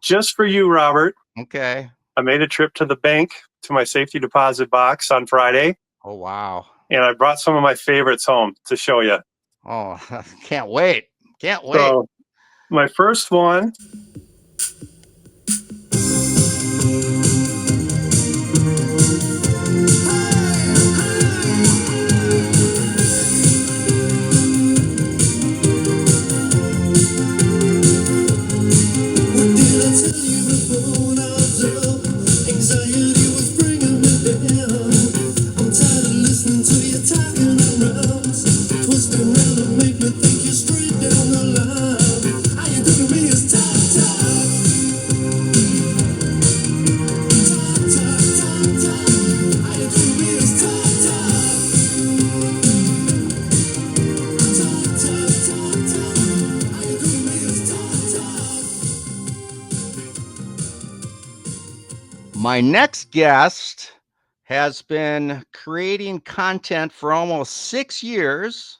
just for you, Robert. Okay. I made a trip to the bank to my safety deposit box on Friday, Oh, wow. and I brought some of my favorites home to show you. Oh, can't wait. Can't wait. So, my first one. My next guest has been creating content for almost 6 years.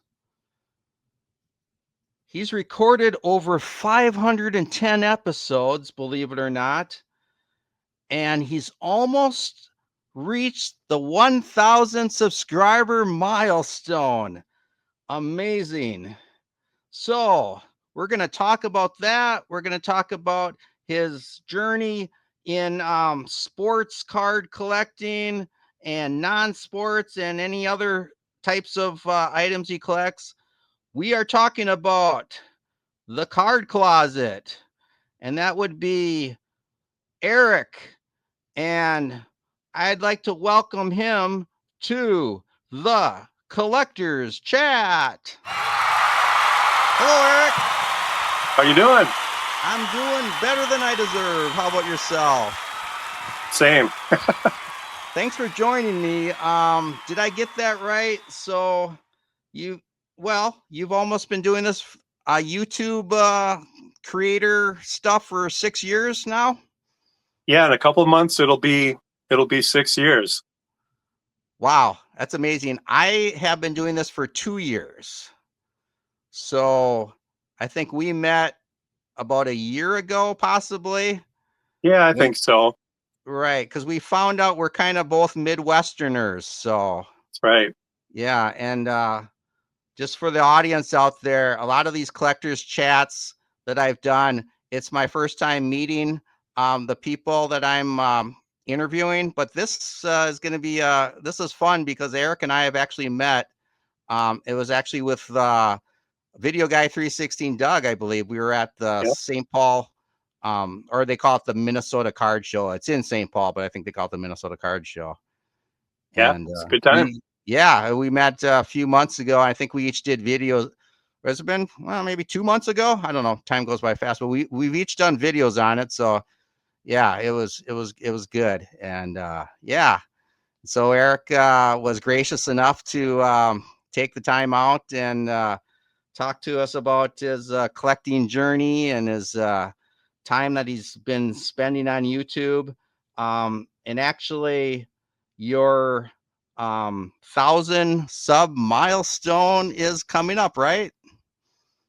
He's recorded over 510 episodes, believe it or not. And he's almost reached the 1,000 subscriber milestone. Amazing. So we're going to talk about that. We're going to talk about his journey in sports card collecting and non-sports and any other types of items he collects. We are talking about the card closet, and that would be Eric. And I'd like to welcome him to the Collector's Chat. Hello, Eric. How you doing? I'm doing better than I deserve. How about yourself? Same. Thanks for joining me. Did I get that right? So you've almost been doing this YouTube creator stuff for 6 years now? Yeah, in a couple of months it'll be 6 years. Wow, that's amazing. I have been doing this for 2 years. So I think we met about a year ago, possibly. Yeah, I think so. Right, because we found out we're kind of both Midwesterners. So That's right. yeah, and just for the audience out there, a lot of these collectors chats that I've done, it's my first time meeting the people that I'm interviewing. But this is going to be this is fun because Eric and I have actually met. It was actually with Video Guy 316 Doug, I believe. We were at the Yep. St. Paul, or they call it the Minnesota Card Show. It's in St. Paul, but I think they call it the Minnesota Card Show. Yeah, And it's a good time. we met a few months ago. I think we each did videos. Has it been maybe 2 months ago? I don't know. Time goes by fast, but we've each done videos on it. So yeah, it was good. And yeah, so Eric was gracious enough to take the time out and talk to us about his collecting journey and his time that he's been spending on YouTube. And actually, your 1,000 sub milestone is coming up, right?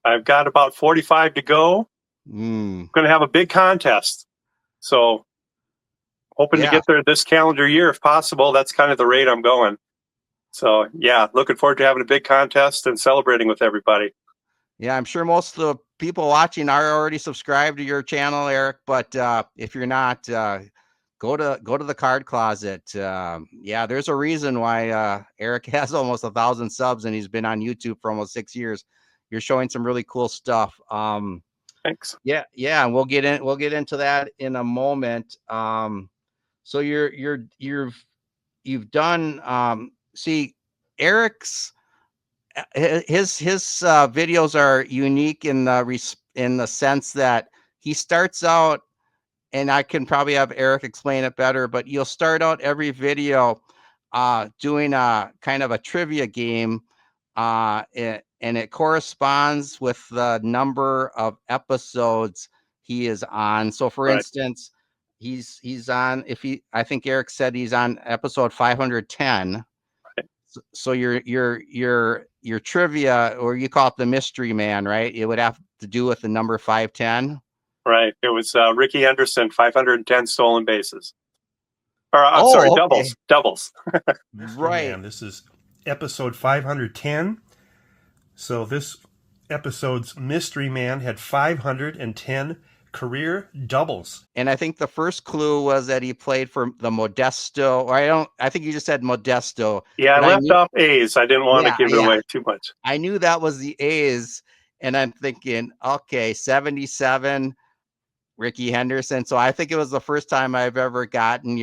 I've got about 45 to go. Mm. Going to have a big contest. So hoping to get there this calendar year if possible. That's kind of the rate I'm going. So yeah, looking forward to having a big contest and celebrating with everybody. Yeah, I'm sure most of the people watching are already subscribed to your channel, Eric. But if you're not, go to the card closet. Yeah, there's a reason why Eric has almost 1,000 subs and he's been on YouTube for almost 6 years. You're showing some really cool stuff. Thanks. Yeah, and we'll get into that in a moment. So you've done. See, Eric's his videos are unique in the sense that he starts out, and I can probably have Eric explain it better, but you'll start out every video doing a kind of a trivia game, and it corresponds with the number of episodes he is on. So for instance, he's on, I think Eric said he's on episode 510. So your trivia, or you call it the mystery man, right? It would have to do with the number 510. Right. It was Ricky Henderson, 510 stolen bases. Or I'm sorry, Oh, okay. doubles. Mystery Right. Man. This is episode 510. So this episode's Mystery Man had 510 career doubles. And I think the first clue was that he played for the Modesto, or I think you just said Modesto. Yeah, I And left off A's. I didn't want to give it yeah, away too much. I knew that was the A's. And I'm thinking, okay, 77, Ricky Henderson. So I think it was the first time I've ever gotten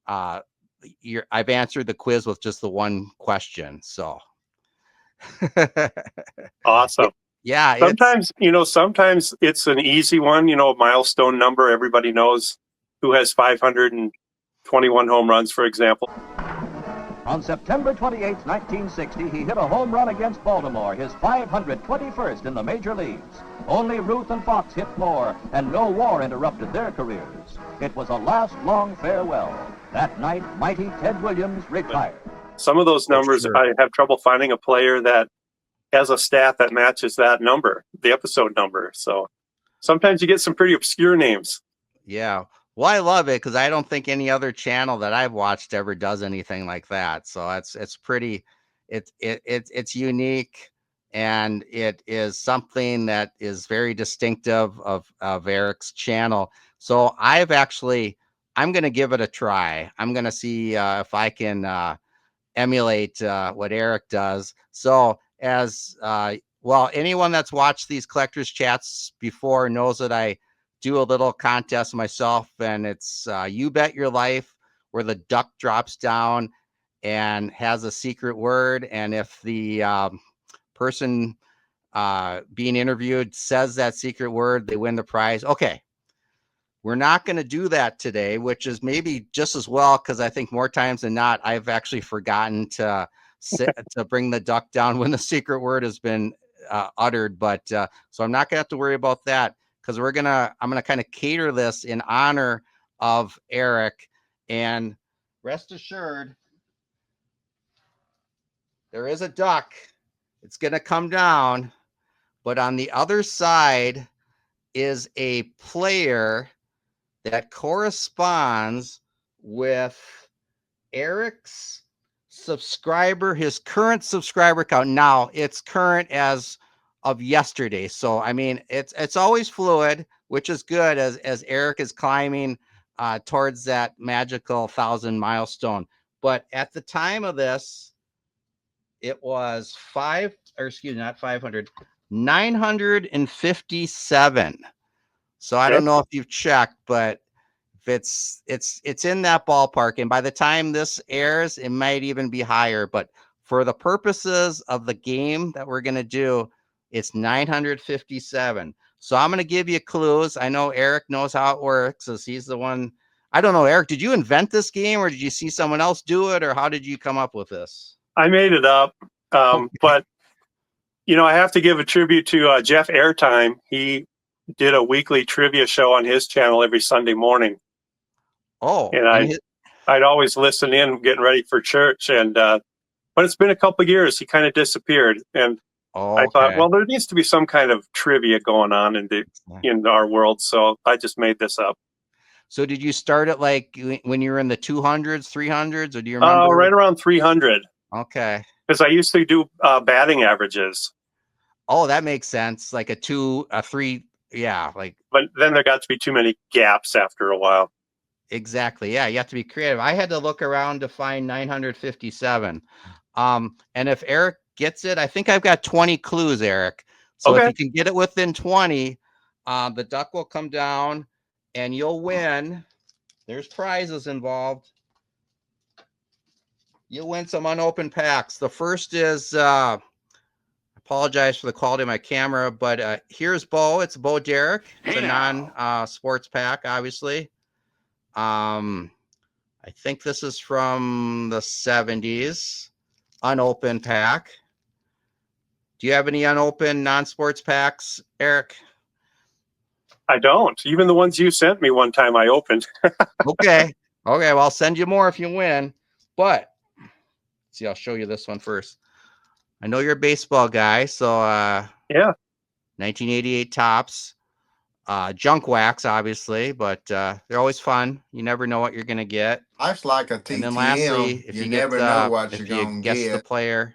I've answered the quiz with just the one question. So Awesome. yeah, Sometimes it's an easy one, a milestone number. Everybody knows who has 521 home runs, for example. On September 28, 1960, he hit a home run against Baltimore, his 521st in the major leagues. Only Ruth and Fox hit more, and no war interrupted their careers. It was a last long farewell. That night, mighty Ted Williams retired. Some of those numbers, sure. I have trouble finding a player that has a stat that matches that number, the episode number. So sometimes you get some pretty obscure names. Yeah. Well, I love it because I don't think any other channel that I've watched ever does anything like that. So it's pretty, it's unique, and it is something that is very distinctive of Eric's channel. So I'm going to give it a try. I'm going to see if I can emulate what Eric does. So well, anyone that's watched these collectors chats before knows that I do a little contest myself, and it's You Bet Your Life, where the duck drops down and has a secret word. And if the person being interviewed says that secret word, they win the prize. Okay. We're not going to do that today, which is maybe just as well, because I think more times than not, I've actually forgotten to bring the duck down when the secret word has been uttered. But so I'm not going to have to worry about that, because I'm going to kind of cater this in honor of Eric. And rest assured, there is a duck. It's going to come down. But on the other side is a player that corresponds with Eric's his current subscriber count. Now it's current as of yesterday. So, I mean, it's always fluid, which is good as Eric is climbing towards that magical 1,000 milestone. But at the time of this, it was 957. So I don't know if you've checked, but if it's in that ballpark, and by the time this airs, it might even be higher. But for the purposes of the game that we're going to do, it's 957. So I'm going to give you clues. I know Eric knows how it works, as he's the one. I don't know, Eric, did you invent this game, or did you see someone else do it, or how did you come up with this? I made it up, but I have to give a tribute to Jeff Airtime. He did a weekly trivia show on his channel every Sunday morning. Oh, and I'd always listen in getting ready for church. And but it's been a couple of years. He kind of disappeared, and I thought, well, there needs to be some kind of trivia going on in our world. So I just made this up. So did you start it like when you were in the 200s, 300s, or do you remember? Right around 300. Okay. Because I used to do batting averages. Oh, that makes sense. Like a 2, a 3. Yeah. But then there got to be too many gaps after a while. Exactly. Yeah. You have to be creative. I had to look around to find 957. And if Eric gets it, I think I've got 20 clues, Eric. So if you can get it within 20, the duck will come down and you'll win. There's prizes involved. You'll win some unopened packs. The first is, apologize for the quality of my camera, but here's Bo. It's Bo Derek. It's a non-sports pack, obviously. I think this is from the 70s. Unopened pack. Do you have any unopened non-sports packs, Eric? I don't. Even the ones you sent me one time, I opened. Okay. Well, I'll send you more if you win. But see, I'll show you this one first. I know you're a baseball guy, so yeah. 1988 Topps. junk wax, obviously, but they're always fun. You never know what you're going to get. Life's like a And then TTM. lastly, if you never get, know what if you're you gonna guess the get. player,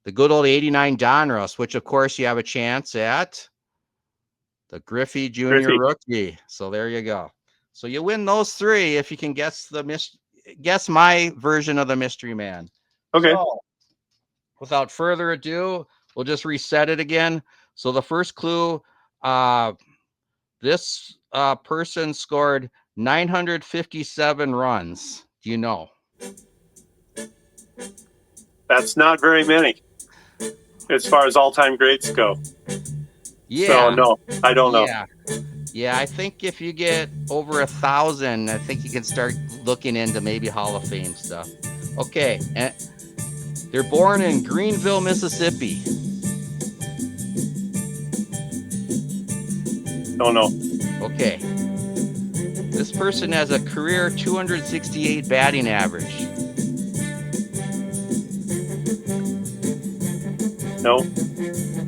the good old 89 Donruss, which of course you have a chance at the Griffey Jr. rookie. So there you go. So you win those three if you can guess guess my version of the mystery man. Okay. So, without further ado, we'll just reset it again. So the first clue, this person scored 957 runs. Do you know? That's not very many as far as all-time greats go. Yeah. So no, I don't know. Yeah, I think if you get over 1,000, I think you can start looking into maybe Hall of Fame stuff. Okay, and they're born in Greenville, Mississippi. Don't know. Okay. This person has a career 268 batting average. No.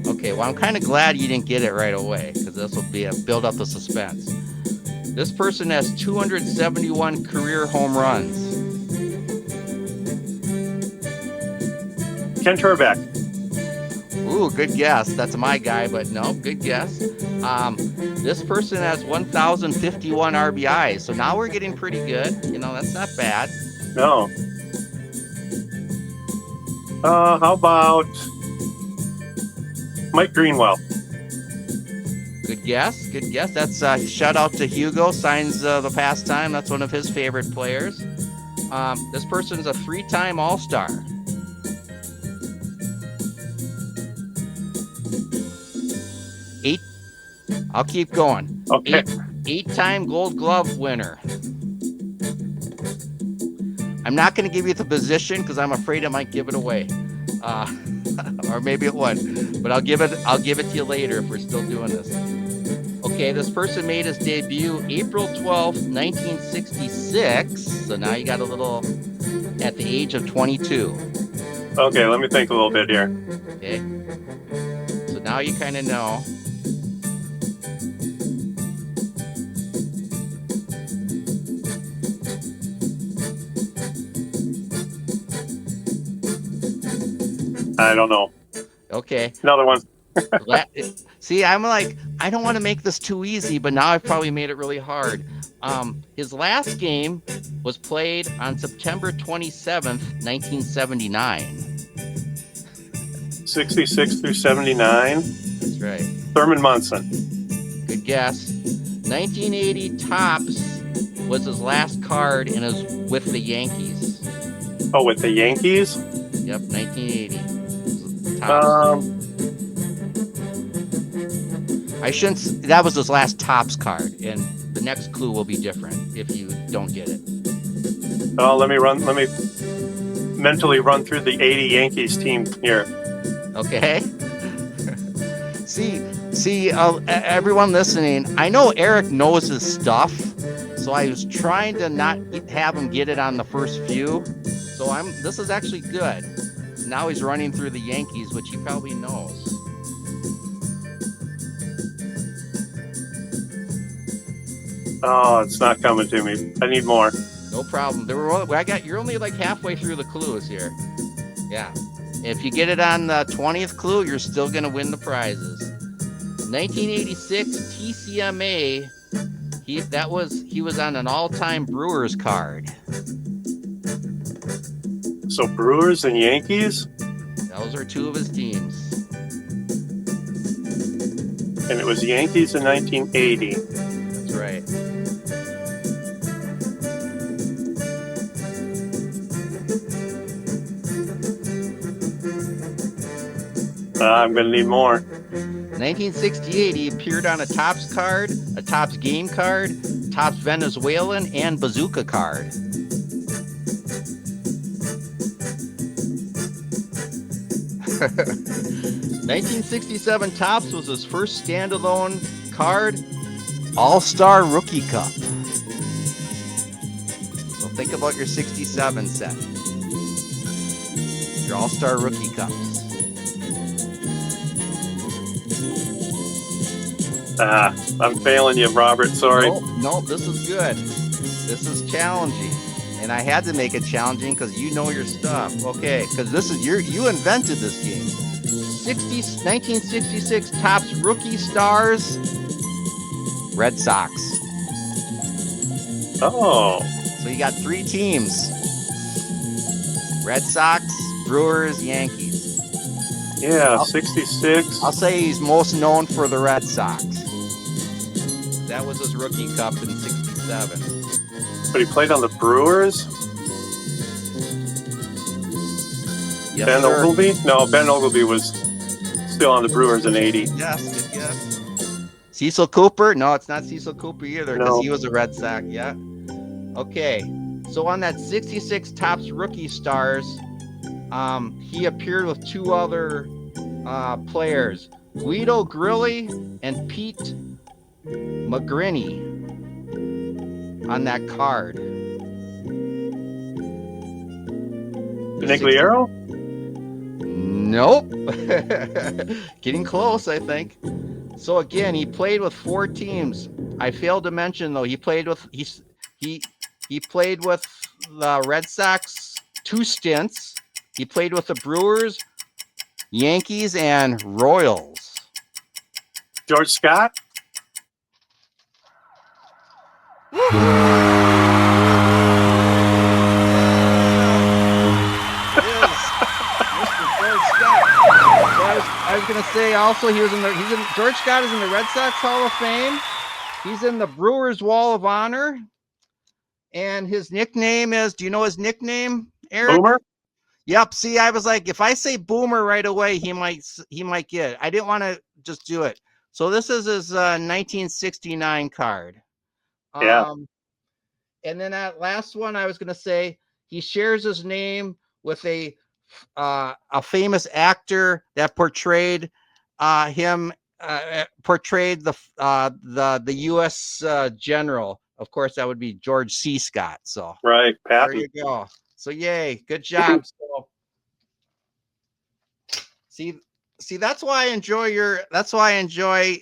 Okay, well, I'm kind of glad you didn't get it right away because this will be a build up the suspense. This person has 271 career home runs. Ken Turbeck. Ooh, good guess. That's my guy, but no, good guess. This person has 1,051 RBIs, so now we're getting pretty good. You know, that's not bad. No. How about Mike Greenwell? Good guess. Good guess. That's shout out to Hugo. Signs the pastime. That's one of his favorite players. This person's a 3-time All-Star. I'll keep going. Okay. 8-time Gold Glove winner. I'm not going to give you the position because I'm afraid I might give it away, or maybe it would. But I'll give it to you later if we're still doing this. Okay, this person made his debut April 12th, 1966. So now you got a little at the age of 22. Okay, let me think a little bit here. Okay. So now you kind of know. I don't know. Okay. Another one. See, I'm like, I don't want to make this too easy, but now I've probably made it really hard. His last game was played on September 27th, 1979. 66 through 79. That's right. Thurman Munson. Good guess. 1980 Topps was his last card and is with the Yankees. Oh, with the Yankees? Yep, 1980. Topps. I shouldn't. That was his last Topps card, and the next clue will be different if you don't get it. Oh, let me mentally run through the 80 Yankees team here. Okay. See, everyone listening, I know Eric knows his stuff, so I was trying to not have him get it on the first few. So this is actually good. Now he's running through the Yankees, which he probably knows. Oh, it's not coming to me. I need more. No problem. You're only like halfway through the clues here. Yeah. If you get it on the 20th clue, you're still going to win the prizes. 1986 TCMA. He was on an all-time Brewers card. So Brewers and Yankees? Those are two of his teams. And it was Yankees in 1980. That's right. I'm going to need more. 1968, he appeared on a Topps card, a Topps game card, Topps Venezuelan, and Bazooka card. $1967 Topps was his first standalone card, All-Star Rookie Cup. So think about your 67 set. Your All-Star Rookie Cups. I'm failing you, Robert. Sorry. Nope, this is good. This is challenging. And I had to make it challenging because you know your stuff. Okay, because this is you invented this game. 1966 Topps rookie stars, Red Sox. Oh, So you got 3 teams: Red Sox, Brewers, Yankees. yeah, 66. I'll say he's most known for the Red Sox. That was his rookie cup in '67. But he played on the Brewers? Yes, Ben sir. Ogilvy? No, Ben Ogilvy was still on the Brewers in 80. Yes, good guess. Cecil Cooper? No, it's not Cecil Cooper either because No. he was a Red Sox. Yeah. Okay. So on that 66 Topps rookie stars, he appeared with 2 other players, Guido Grilli and Pete McGrinney, on that card. Benigliero? Nope. Getting close, I think. So again, he played with 4 teams. I failed to mention though, he played with he played with the Red Sox 2 stints. He played with the Brewers, Yankees, and Royals. George Scott? I was gonna say also George Scott is in the Red Sox Hall of Fame. He's in the Brewers Wall of Honor, and his nickname is. Do you know his nickname, Eric? Boomer? Yep. See, I was like, if I say Boomer right away, he might get it. I didn't want to just do it. So this is his 1969 card. Yeah. And then that last one, I was gonna say he shares his name with a famous actor that portrayed the U.S. general. Of course, that would be George C. Scott. So Right, Patton. there you go. So yay, good job. So see, that's why I enjoy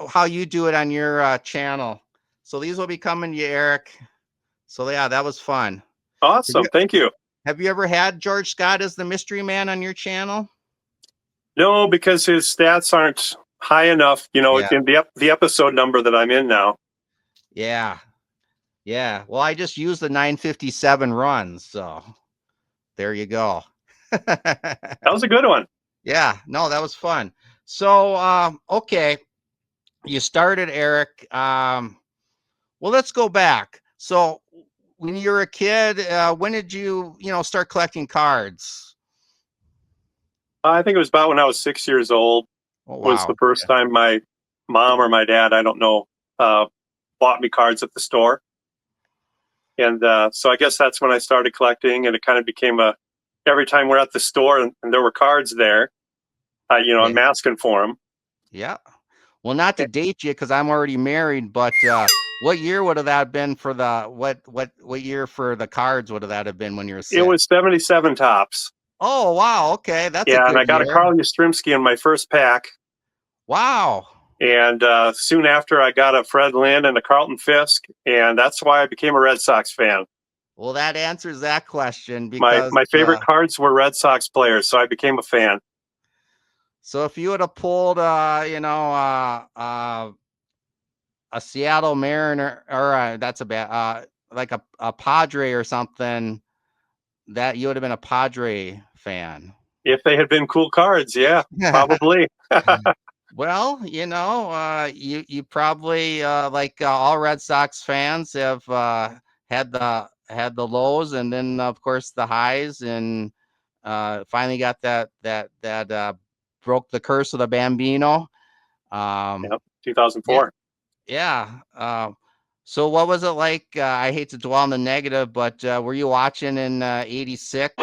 how you do it on your channel. So these will be coming to you, Eric. So yeah, that was fun. Awesome. Thank you. Have you ever had George Scott as the mystery man on your channel? No, because his stats aren't high enough, in the episode number that I'm in now. Yeah. Well, I just used the 957 runs, so there you go. That was a good one. Yeah, no, that was fun. So, okay, you started, Eric. Well, let's go back. So, when you were a kid, when did you start collecting cards? I think it was about when I was 6 years old. Oh, wow. Was the first time my mom or my dad, I don't know, bought me cards at the store. And so I guess that's when I started collecting, and it kind of became every time we're at the store and there were cards there, I'm asking for them. Yeah. Well, not to date you because I'm already married, but what year would have that been for what year for the cards would have that have been when you were 6? It was 77 Topps. Oh, wow. Okay. That's yeah, a good and I got year. a Carl Yastrzemski in my first pack. Wow. And soon after, I got a Fred Lynn and a Carlton Fisk, and that's why I became a Red Sox fan. Well, that answers that question because my favorite cards were Red Sox players, so I became a fan. So if you would have pulled, a Seattle Mariner, or that's a bad, like a Padre or something, that you would have been a Padre fan. If they had been cool cards, yeah, probably. Well, you probably like all Red Sox fans have had the lows and then of course the highs, and finally got that broke the curse of the Bambino. Yep, 2004. Yeah. So what was it like? I hate to dwell on the negative, but were you watching in '86?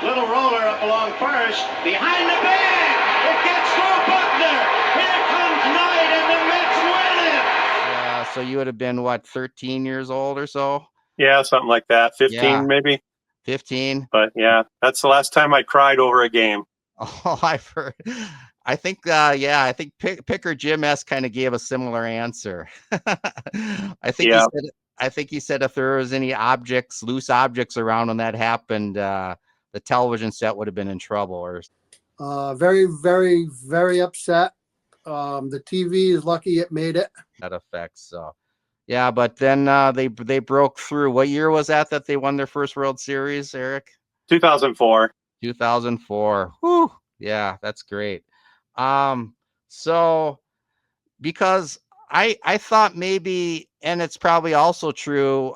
Little roller up along first, behind the bag, it gets through Buckner. Here comes Knight, and the Mets win it. So you would have been what, 13 years old or so? Yeah, something like that. 15 maybe. 15. But yeah, that's the last time I cried over a game. Oh, I've heard. I think, I think Picker Jim S kind of gave a similar answer. I think he Yeah. said, he said if there was any loose objects around when that happened, the television set would have been in trouble. Or Very, very, very upset. The TV is lucky it made it. that effect. So, yeah, but then they broke through. What year was that they won their first World Series, Eric? 2004. 2004. Whew. Yeah, that's great. So because I thought maybe, and it's probably also true,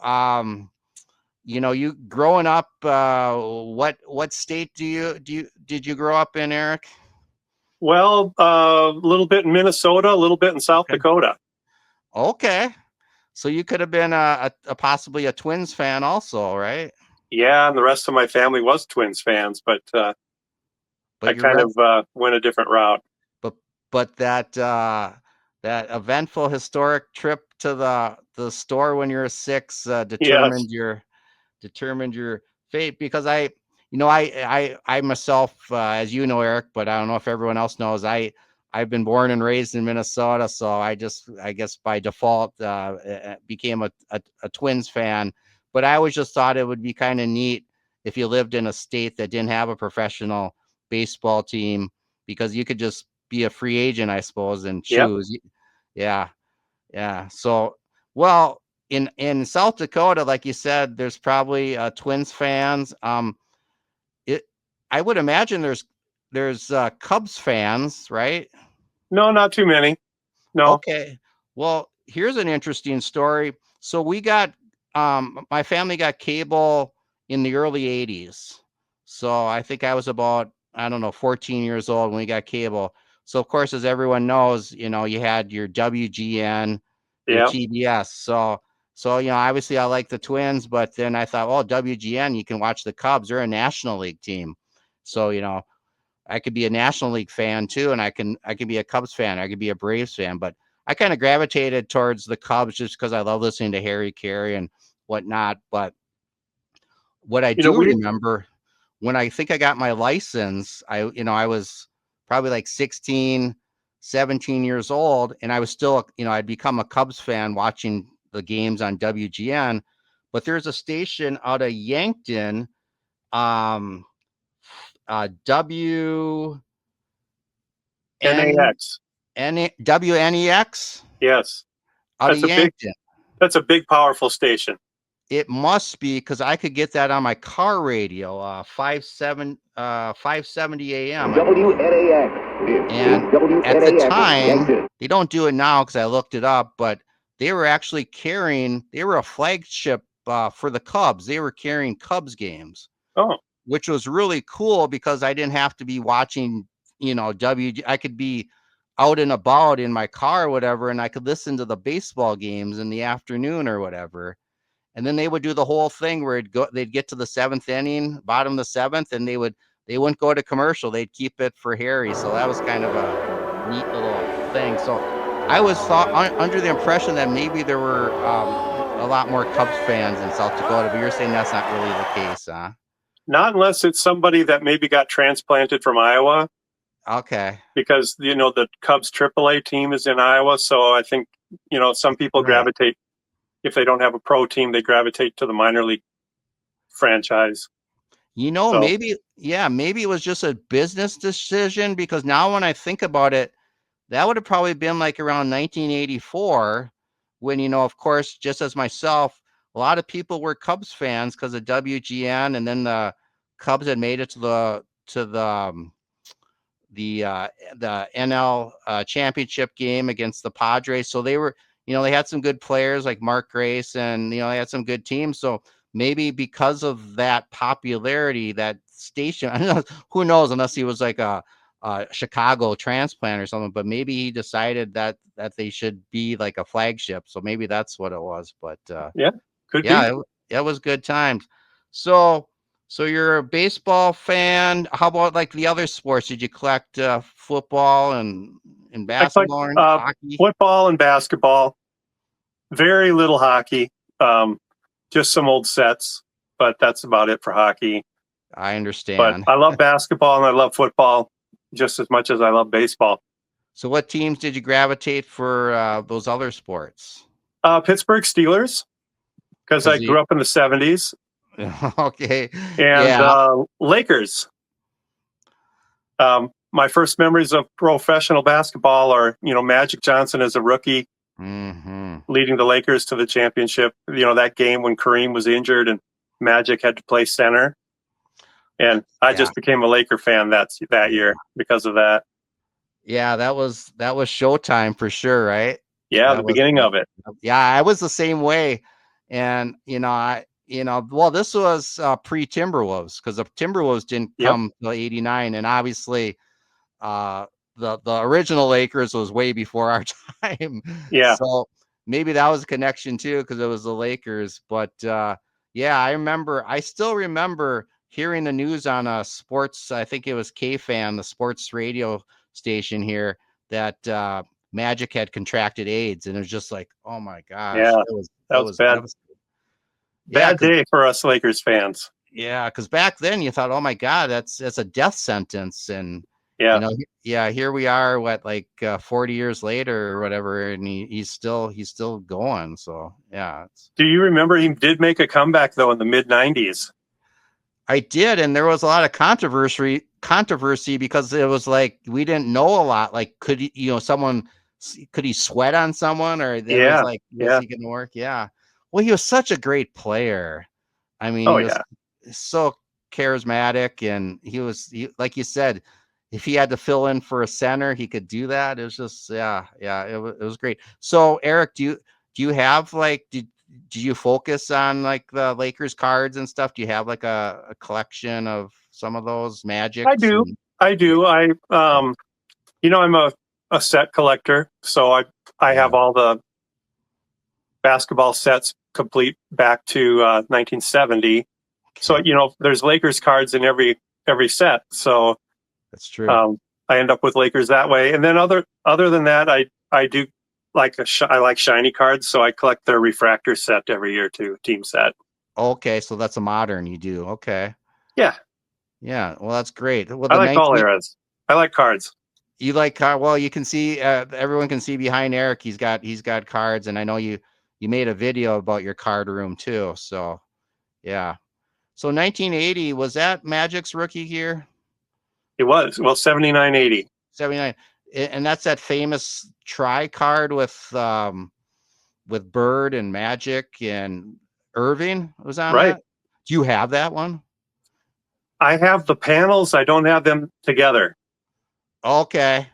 you growing up, what state did you grow up in, Eric? Well, a little bit in Minnesota, a little bit in South Dakota. Okay. So you could have been a possibly a Twins fan also, right? Yeah, and the rest of my family was Twins fans, but I But kind of went a different route. but that eventful historic trip to the store when you were 6 determined your fate. Because I myself, as you know, Eric, but I don't know if everyone else knows, I've been born and raised in Minnesota, so I guess by default became a Twins fan. But I always just thought it would be kind of neat if you lived in a state that didn't have a professional baseball team, because you could just be a free agent, I suppose, and Yep. choose. Yeah. Yeah. So, well, in South Dakota, like you said, there's probably Twins fans. It I would imagine there's Cubs fans, right? No, not too many. No. Okay. Well, here's an interesting story. So my family got cable in the early 80s. So I think I was about, I don't know, 14 years old when we got cable. So of course, as everyone knows, you had your WGN, your Yeah. TBS. So obviously I like the Twins, but then I thought, well, WGN, you can watch the Cubs. They're a National League team. So, I could be a National League fan too, and I can be a Cubs fan. I could be a Braves fan, but I kind of gravitated towards the Cubs just because I love listening to Harry Carey and whatnot. But what I do We remember, when I think I got my license, I was probably like 16, 17 years old, and I was still, I'd become a Cubs fan watching the games on WGN. But there's a station out of Yankton, W NAX. WNEX Yes. out of Yankton. That's a big, powerful station. It must be, because I could get that on my car radio, 570 AM. WNAX. And at the time, they don't do it now because I looked it up, but they were actually they were a flagship for the Cubs. They were carrying Cubs games. Oh. Which was really cool because I didn't have to be watching, I could be out and about in my car or whatever, and I could listen to the baseball games in the afternoon or whatever. And then they would do the whole thing where they'd get to the 7th inning, bottom of the 7th, and they wouldn't go to commercial. They'd keep it for Harry. So that was kind of a neat little thing. So I was under the impression that maybe there were a lot more Cubs fans in South Dakota, but you're saying that's not really the case, huh? Not unless it's somebody that maybe got transplanted from Iowa. Okay. Because, the Cubs AAA team is in Iowa. So I think, some people gravitate, if they don't have a pro team, they gravitate to the minor league franchise. Maybe it was just a business decision, because now when I think about it, that would have probably been like around 1984 when, of course, just as myself, a lot of people were Cubs fans because of WGN, and then the Cubs had made it to the NL championship game against the Padres. So they were, they had some good players like Mark Grace, and, they had some good teams. So maybe because of that popularity, that station, I don't know, who knows, unless he was like a Chicago transplant or something, but maybe he decided that they should be like a flagship. So maybe that's what it was. But could be. It was good times. So you're a baseball fan. How about like the other sports? Did you collect football and basketball and hockey? Football and basketball. Very little hockey. Just some old sets, but that's about it for hockey. I But understand. I love basketball and I love football just as much as I love baseball. So what teams did you gravitate for those other sports? Pittsburgh Steelers, because I 'Cause you grew up in the 70s, okay. and Yeah. Lakers. My first memories of professional basketball are, Magic Johnson as a rookie Mhm. leading the Lakers to the championship. That game when Kareem was injured and Magic had to play center. And I Yeah. just became a Laker fan that year because of that. Yeah, that was Showtime for sure, right? Yeah, the That was beginning of it. yeah, I was the same way. And well, this was pre-Timberwolves because the Timberwolves didn't Yep. come till 89. And obviously uh the original Lakers was way before our time. Yeah. So maybe that was a connection too, because it was the Lakers. But yeah, I still remember hearing the news on sports, I think it was K-Fan, the sports radio station here, that Magic had contracted AIDS, and it was just like, oh my gosh, Yeah. it That was was bad. devastating. Yeah, Bad day for us Lakers fans. yeah, because back then you thought, oh my God, that's a death sentence. And Yeah. yeah, here we are, what, like 40 years later or whatever, and he's still going. So yeah, Do you remember he did make a comeback though in the mid 90s? I did, and there was a lot of controversy because it was like we didn't know a lot. Like, could he, could he sweat on someone, or then it was Yeah. like, was Yeah. he going to work? Yeah. Well, he was such a great player. I mean, Oh he was yeah. so charismatic, and like you said, if he had to fill in for a center, he could do that. It was just, yeah, it was great. So, Eric, do you have like, do you focus on like the Lakers cards and stuff? Do you have like a collection of some of those I Magics? do. I do. I'm a set collector, so I Yeah. have all the basketball sets complete back to 1970. So Okay. there's Lakers cards in every set. So That's true. I end up with Lakers that way. And then other than that, I do I like shiny cards, so I collect their refractor set every year too, team set. Okay, so that's a modern you do. Okay. Yeah, Yeah, well, that's great. Well, I the like all 19 eras. I like cards. you like card. Well, you can see everyone can see behind Eric. He's got cards, and I know you made a video about your card room too. So yeah. So 1980, was that Magic's rookie year? It was 79-80. 79. And that's that famous tri card with Bird and Magic and Irving was on Right. that. Do you have that one? I have the panels. I don't have them together. Okay.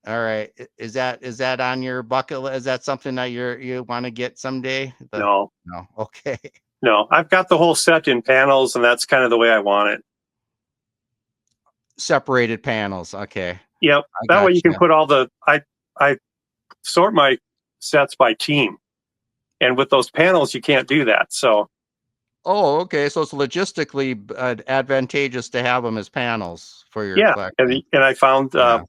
All right. Is that on your bucket list? Is that something that you want to get someday? No, No. Okay. no. I've got the whole set in panels, and that's kind of the way I want it. Separated panels. Okay. Yep. I That way got you can you. put I sort my sets by team, and with those panels you can't do that. So Oh, okay. So it's logistically advantageous to have them as panels for your yeah, collection. and I found Yeah.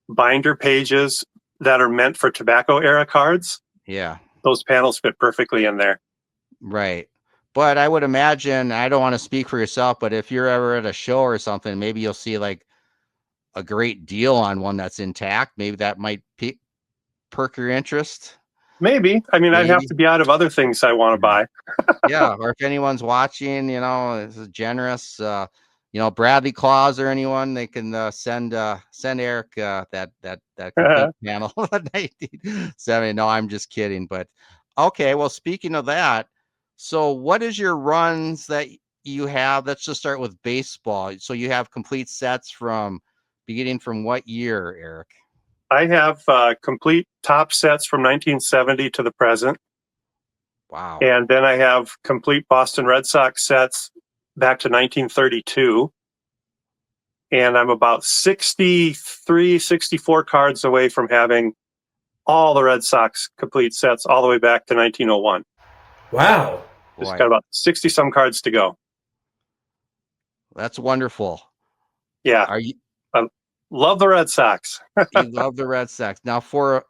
binder pages that are meant for tobacco era cards. Yeah. Those panels fit perfectly in there. Right. But I would imagine, I don't want to speak for yourself, but if you're ever at a show or something, maybe you'll see like a great deal on one that's intact. Maybe that might perk your interest. Maybe. I mean, I'd have Maybe. to be out of other things I want to buy. Yeah. Or if anyone's watching, this is generous. Bradley Claus or anyone, they can send Eric that complete panel of 1970. No, I'm just kidding. But okay, well, speaking of that, so what is your runs that you have? Let's just start with baseball. So you have complete sets beginning from what year, Eric? I have complete top sets from 1970 to the present. Wow. And then I have complete Boston Red Sox sets back to 1932. And I'm about 63, 64 cards away from having all the Red Sox complete sets all the way back to 1901. Wow. Just Boy, got about 60 some cards to go. that's wonderful. Yeah. Are you Love the Red Sox. You love the Red Sox. Now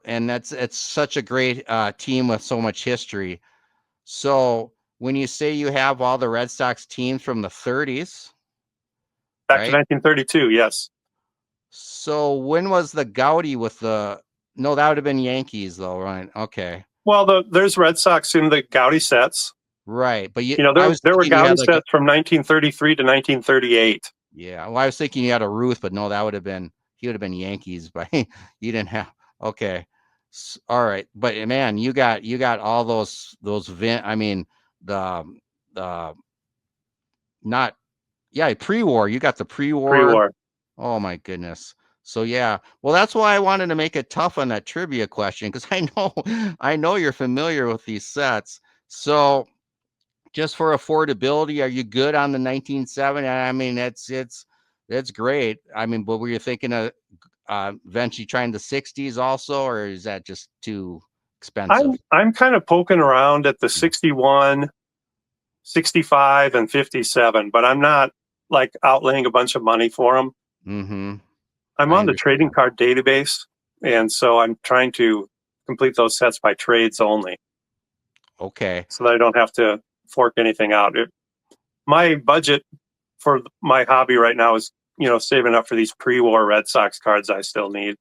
it's such a great team with so much history. So when you say you have all the Red Sox teams from the 30s, Back right? to 1932. Yes. So when was the Gaudy with the? No, that would have been Yankees, though, right? Okay, Well, there's Red Sox in the Gaudy sets. right. But You know, I was there were thinking you Gaudy had like a, sets from 1933 to 1938. yeah. Well, I was thinking you had a Ruth, but no, that would have been he would have been Yankees, but you didn't have. Okay, all right. But man, you got all those I mean the not yeah pre-war. You got the pre-war. Pre-war. Oh my goodness. So yeah, well that's why I wanted to make it tough on that trivia question because I know you're familiar with these sets. So just for affordability, are you good on the 1970? I mean, it's great. I mean, but were you thinking of eventually trying the 60s also, or is that just too expensive? I'm kind of poking around at the 61, 65, and 57, but I'm not like outlaying a bunch of money for them. Mm-hmm. I'm I on the trading understand. card database, and so I'm trying to complete those sets by trades only, Okay. so that I don't have to fork anything out. My budget for my hobby right now is, saving up for these pre-war Red Sox cards I still need.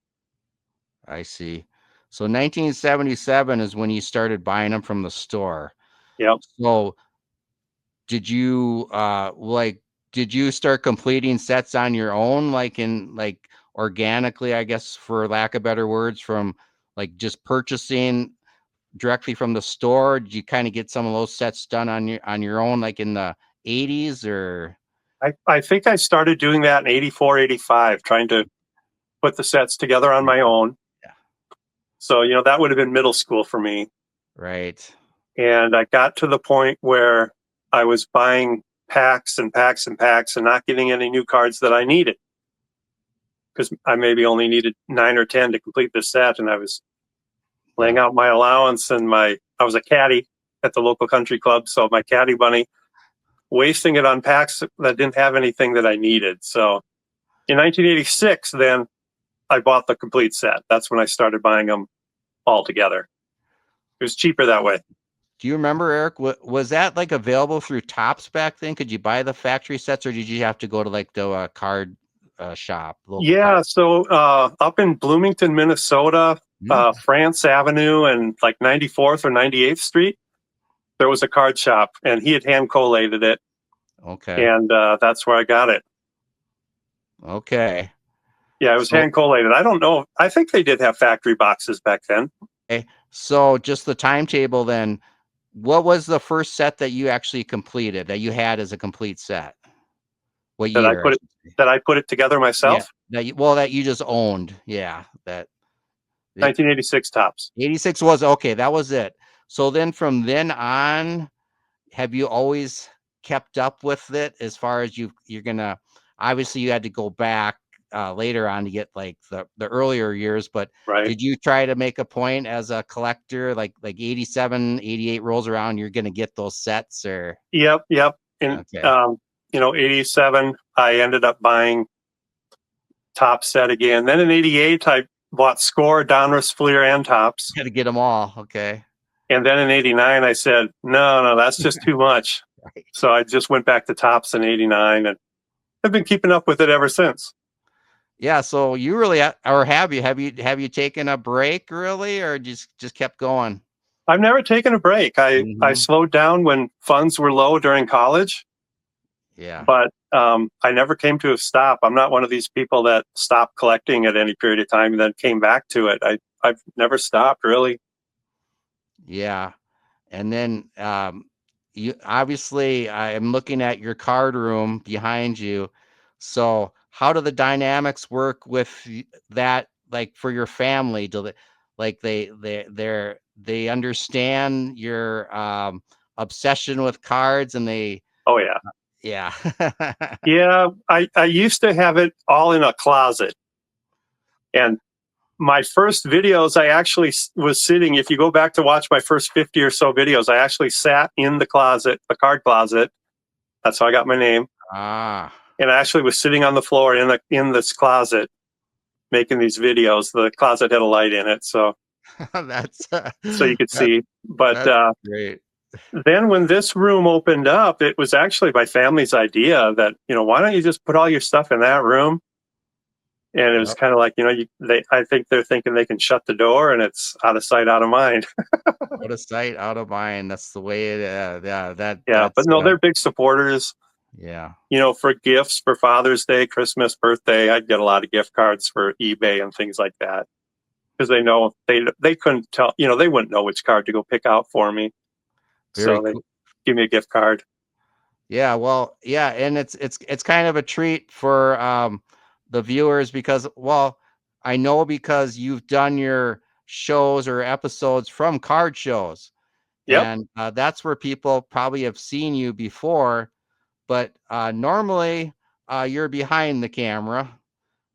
I see. So 1977 is when you started buying them from the store. Yep. So did you did you start completing sets on your own, like organically, I guess, for lack of better words, from like just purchasing directly from the store? Did you kind of get some of those sets done on your own, like in the 80s or? I think I started doing that in 84, 85, trying to put the sets together on my own. Yeah. So, that would have been middle school for me. Right. And I got to the point where I was buying packs and packs and packs and not getting any new cards that I needed, because I maybe only needed 9 or 10 to complete the set. And I was laying out my allowance, and I was a caddy at the local country club. So my caddy money, wasting it on packs that didn't have anything that I needed. So in 1986, then I bought the complete set. That's when I started buying them all together. It was cheaper that way. Do you remember, Eric? Was that like available through Tops back then? Could you buy the factory sets, or did you have to go to like the card shop? Local Yeah. card? So up in Bloomington, Minnesota, France Avenue and like 94th or 98th Street, there was a card shop, and he had hand collated it. Okay. And that's where I got it. Okay. Yeah, it was So, hand collated. I don't know. I think they did have factory boxes back then. okay. So just the timetable then. What was the first set that you actually completed that you had as a complete set? What That I year? put it that I put it together Yeah. myself. That you just owned. Yeah. That 1986 tops. 86 was okay. That was it. So then from then on, have you always kept up with it as far as you're gonna obviously you had to go back later on to get like the earlier years, but Right. did you try to make a point as a collector like 87, 88 rolls around, you're gonna get those sets or? Yep. In Okay. 87, I ended up buying top set again. Then in 88, I bought Score, Donruss, Fleer, and tops. Had to get them all. Okay. And then in 89, I said, no, that's just too much. Right. So I just went back to tops in 89, and I've been keeping up with it ever since. Yeah. So you really, or have you taken a break really, or just kept going? I've never taken a break. I Mhm. slowed down when funds were low during college, Yeah. but I never came to a stop. I'm not one of these people that stopped collecting at any period of time and then came back to it. I've never stopped, really. Yeah. And then you obviously I'm looking at your card room behind you. So how do the dynamics work with that, like for your family? Do they like they understand your obsession with cards and they Oh, yeah. yeah. Yeah, I used to have it all in a closet. And my first videos, I actually was sitting, if you go back to watch my first 50 or so videos, I actually sat in the closet, the card closet. That's how I got my name. Ah. And I actually was sitting on the floor in this closet making these videos. The closet had a light in it, so That's you could see. But that's great. then when this room opened up, it was actually my family's idea that, why don't you just put all your stuff in that room? And it was Yep. kind of like, I think they're thinking they can shut the door and it's out of sight, out of mind. Out of sight, out of mind. That's the way it. Yeah, Yeah, that's but no, they're big supporters. yeah. For gifts for Father's Day, Christmas, birthday, I'd get a lot of gift cards for eBay and things like that because they know they couldn't tell, they wouldn't know which card to go pick out for me. Very So they cool. give me a gift card. Yeah, well, yeah, and it's kind of a treat for the viewers because, well, I know because you've done your shows or episodes from card shows, Yep. and that's where people probably have seen you before, but normally you're behind the camera,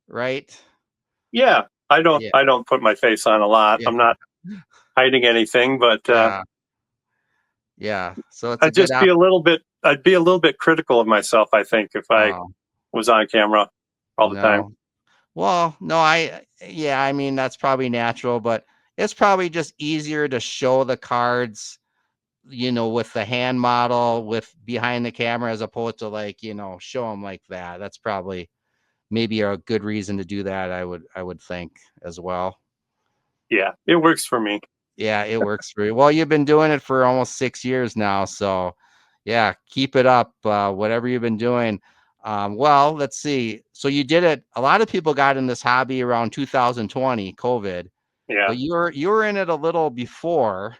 right? Yeah. I don't Yeah, I don't put my face on a lot. yeah, I'm not hiding anything, but yeah, yeah. So it's a I'd good just be a little bit I'd be a little bit critical of myself, I think, if I oh, was on camera all the time. no. Well, no, yeah, I mean, that's probably natural, but it's probably just easier to show the cards, with the hand model with behind the camera as opposed to like, show them like that. That's probably maybe a good reason to do that. I would think as well. Yeah, it works for me. Yeah, it works for you. Well, you've been doing it for almost 6 years now. So yeah, keep it up. Whatever you've been doing. Well, let's see. So you did it. A lot of people got in this hobby around 2020, COVID, Yeah. but you were in it a little before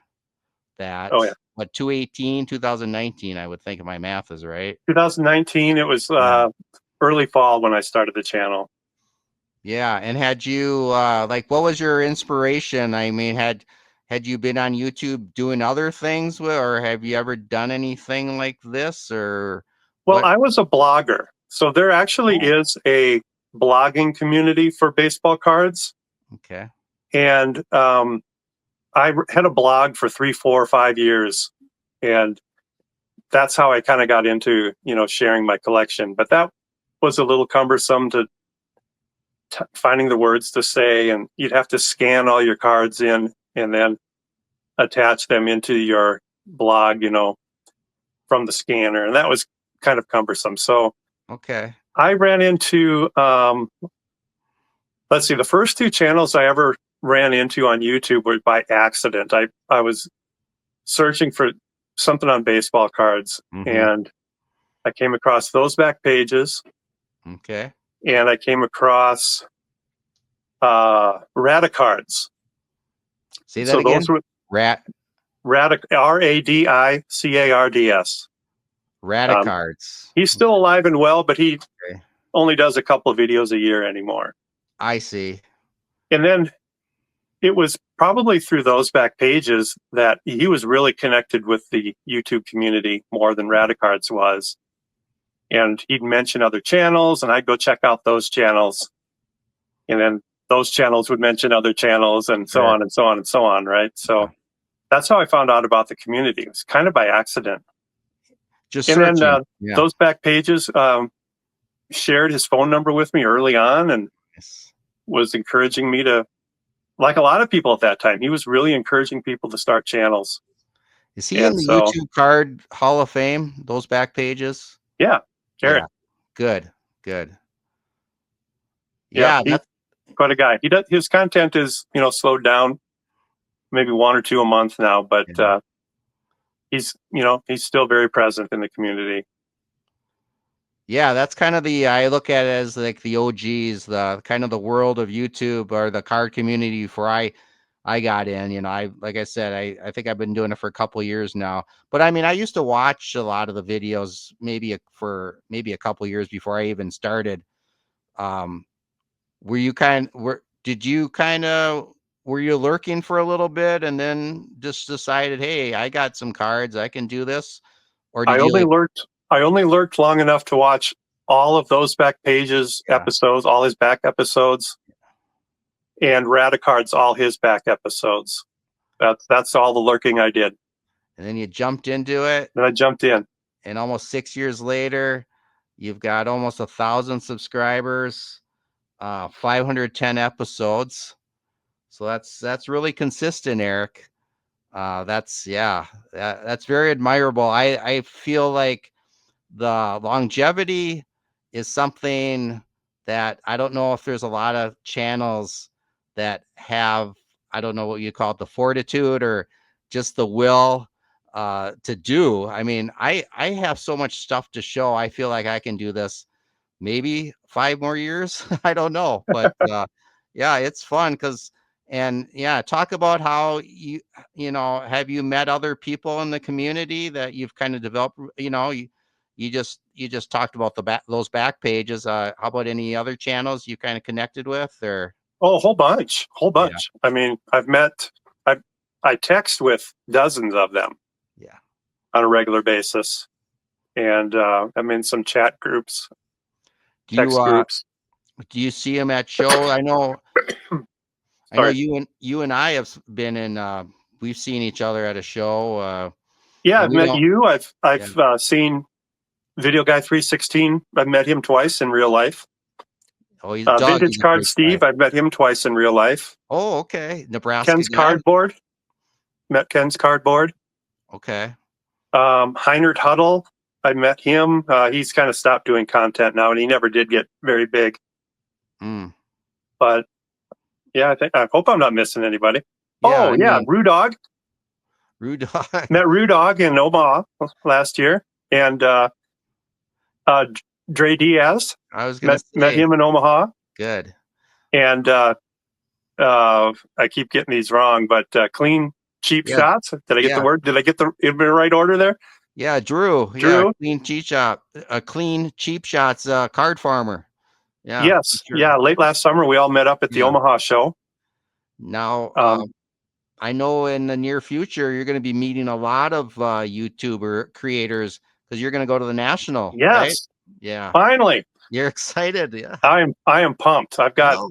that. Oh yeah. What, 2018, 2019, I would think if my math is right. 2019, it was Yeah. early fall when I started the channel. Yeah. And had you like what was your inspiration? I mean, had you been on YouTube doing other things or have you ever done anything like this or Well, what? I was a blogger. So there actually Oh, is a blogging community for baseball cards. okay. And had a blog for 3, 4, 5 years. And that's how I kind of got into, sharing my collection. But that was a little cumbersome to finding the words to say. And you'd have to scan all your cards in and then attach them into your blog, from the scanner. And that was kind of cumbersome. So Okay. I ran into, let's see, the first two channels I ever ran into on YouTube were by accident. I was searching for something on baseball cards Mm-hmm. and I came across those back pages Okay. and I came across Radicards. Say that So again. those were Rat Radicards. Radicards. He's still alive and well, but he Okay. only does a couple of videos a year anymore. I see. And then it was probably through those back pages that he was really connected with the YouTube community more than Radicards was. And he'd mention other channels, and I'd go check out those channels. And then those channels would mention other channels, and so Sure. on and so on and so on, right? So that's how I found out about the community. It was kind of by accident. Just And searching. then Yeah. those back pages shared his phone number with me early on and Yes. was encouraging me to, like a lot of people at that time, he was really encouraging people to start channels. Is he in And the so, YouTube Card Hall of Fame? Those back pages? yeah, Garrett. Yeah. Good. Good. Yeah, Yeah, he's that's quite a guy. His content is, slowed down, maybe one or two a month now, but yeah. he's still very present in the community. Yeah, that's kind of I look at it as like the OGs, the kind of the world of YouTube or the card community before I got in, like I said, I think I've been doing it for a couple of years now. But I mean, I used to watch a lot of the videos for maybe a couple of years before I even started. Um, did you kind of were you lurking for a little bit and then just decided, hey, I got some cards, I can do this? Or I did you only like, lurked. I only lurked long enough to watch all of those back pages yeah, episodes, all his back episodes, and Radicard's all his back episodes. That's all the lurking I did. and then you jumped into it? Then I jumped in. And almost 6 years later, you've got almost 1,000 subscribers, 510 episodes. So that's really consistent, Eric. That's that's very admirable. I feel like the longevity is something that I don't know if there's a lot of channels that have, I don't know what you call it, the fortitude or just the will to do. I mean, I have so much stuff to show. I feel like I can do this maybe 5 more years. I don't know, but yeah, it's fun because, and yeah, talk about how have you met other people in the community that you've kind of developed, you just talked about those back pages. How about any other channels you kind of connected with, or? Oh, a whole bunch, whole Yeah. bunch. I mean, I text with dozens of them Yeah. on a regular basis, and I'm in some chat groups, Do you text groups. do you see them at show? I know Sorry. you and I have been in. We've seen each other at a show. Yeah, And I've we met don't. you. I've Yeah. seen Video Guy 316. I've met him twice in real life. Oh, Doug Vintage is a Card great guy. Steve. I've met him twice in real life. Oh, okay. Nebraska Ken's guy. Cardboard. Met Ken's Cardboard. Okay. Heinert Huddle. I met him. He's kind of stopped doing content now, and he never did get very big. Mm. But yeah, I hope I'm not missing anybody. Yeah, Oh, I yeah, mean, Rudog. Rude Dog. Met Rudog in Omaha last year, and Dre Diaz. I was gonna Met say, him in Omaha, good. and I keep getting these wrong, but Clean Cheap Yeah, Shots. Did I get the yeah, word? Did I get in the right order there? yeah. Drew. Yeah, Drew. clean cheap shop. A clean cheap shots. Card farmer. Yeah, for Yes, sure. yeah. Late last summer, we all met up at the Yeah. Omaha show. Now, Um, I know in the near future you're going to be meeting a lot of YouTuber creators because you're going to go to the national, right? yes, Yeah, finally, you're excited. Yeah. I am pumped. I've got Well,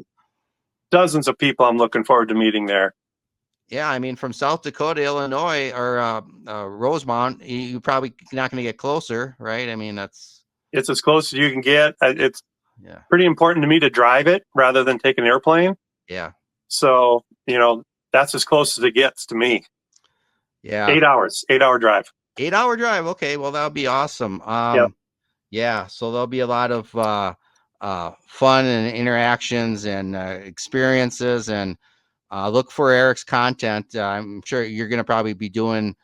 dozens of people I'm looking forward to meeting there. yeah, I mean, from South Dakota, Illinois, or Rosemont, you probably not going to get closer, right? I mean, that's It's as close as you can get. It's yeah, pretty important to me to drive it rather than take an airplane. yeah, So, that's as close as it gets to me. yeah. 8 hours, 8 hour drive. 8 hour drive. Okay, well, that'll be awesome. Yep. Yeah, so there'll be a lot of fun and interactions and experiences, and look for Eric's content. I'm sure you're going to probably be doing.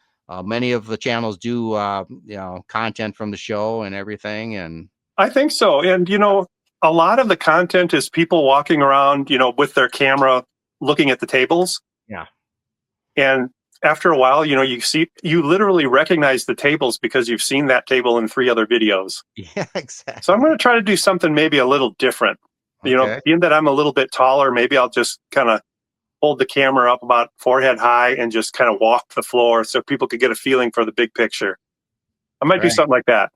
Many of the channels do, content from the show and everything, and I think so. And, a lot of the content is people walking around, with their camera looking at the tables. yeah, And after a while, you literally recognize the tables because you've seen that table in 3 other videos. yeah, exactly. So I'm going to try to do something maybe a little different. Okay. Being that I'm a little bit taller, maybe I'll just kind of hold the camera up about forehead high and just kind of walk the floor so people could get a feeling for the big picture. I might do Right. something like that.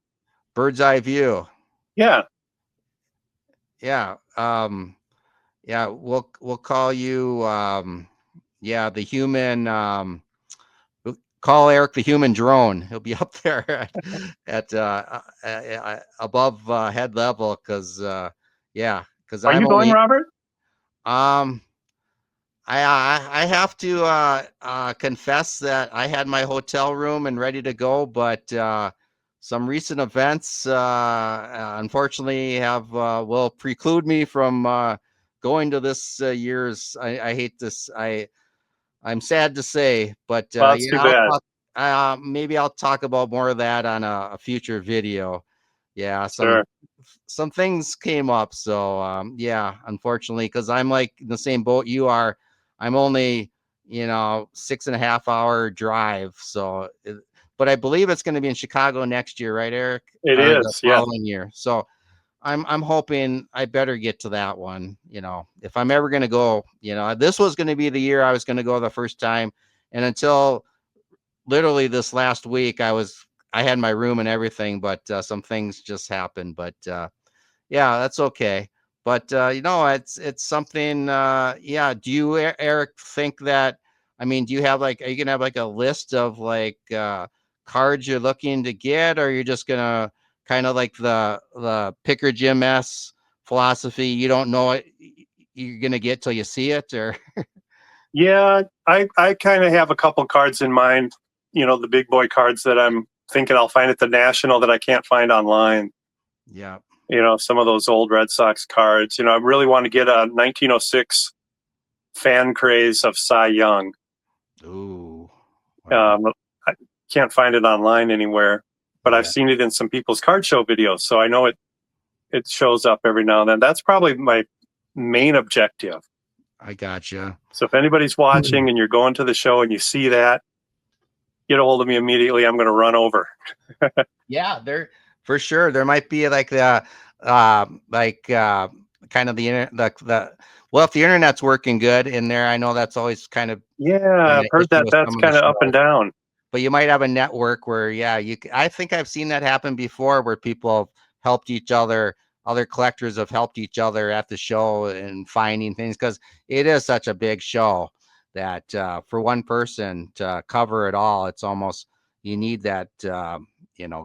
Bird's eye view. Yeah. Yeah. Yeah. We'll call you. The human. We'll call Eric the human drone. He'll be up there at above head level because because Are I'm you going, only Robert? um. I have to confess that I had my hotel room and ready to go, but some recent events unfortunately have will preclude me from going to this year's. I hate this. I'm sad to say, but Well, that's too I'll bad. talk. Maybe I'll talk about more of that on a future video. Yeah, Sure. some things came up, so unfortunately, because I'm like in the same boat you are. I'm only 6.5 hour drive, so but I believe it's going to be in Chicago next year, right, Eric? It Or the is. Yeah. following year. So I'm hoping I better get to that one. If I'm ever going to go, this was going to be the year I was going to go the first time, and until literally this last week, I had my room and everything, but some things just happened. But yeah, that's okay. But it's something. Yeah. Do you, Eric, think that? I mean, do you have are you gonna have like a list of cards you're looking to get, or you're just gonna kind of like the picker Jim S philosophy? You don't know it, you're gonna get till you see it, or Yeah, I kind of have a couple cards in mind, the big boy cards that I'm thinking I'll find at the National that I can't find online. Yeah. Some of those old Red Sox cards. I really want to get a 1906 fan craze of Cy Young. Ooh. Wow. I can't find it online anywhere, but I've Yeah. seen it in some people's card show videos, so I know it shows up every now and then. That's probably my main objective. I gotcha. So if anybody's watching and you're going to the show and you see that, get a hold of me immediately. I'm going to run over. Yeah, there for sure. There might be like the kind of the internet the well, if the internet's working good in there, I know that's always kind of Yeah, been I've an heard issue that with that's some of the kind of up and shows. down. But you might have a network where, yeah, I think I've seen that happen before where people have helped each other, other collectors have helped each other at the show and finding things because it is such a big show that for one person to cover it all, it's almost you need that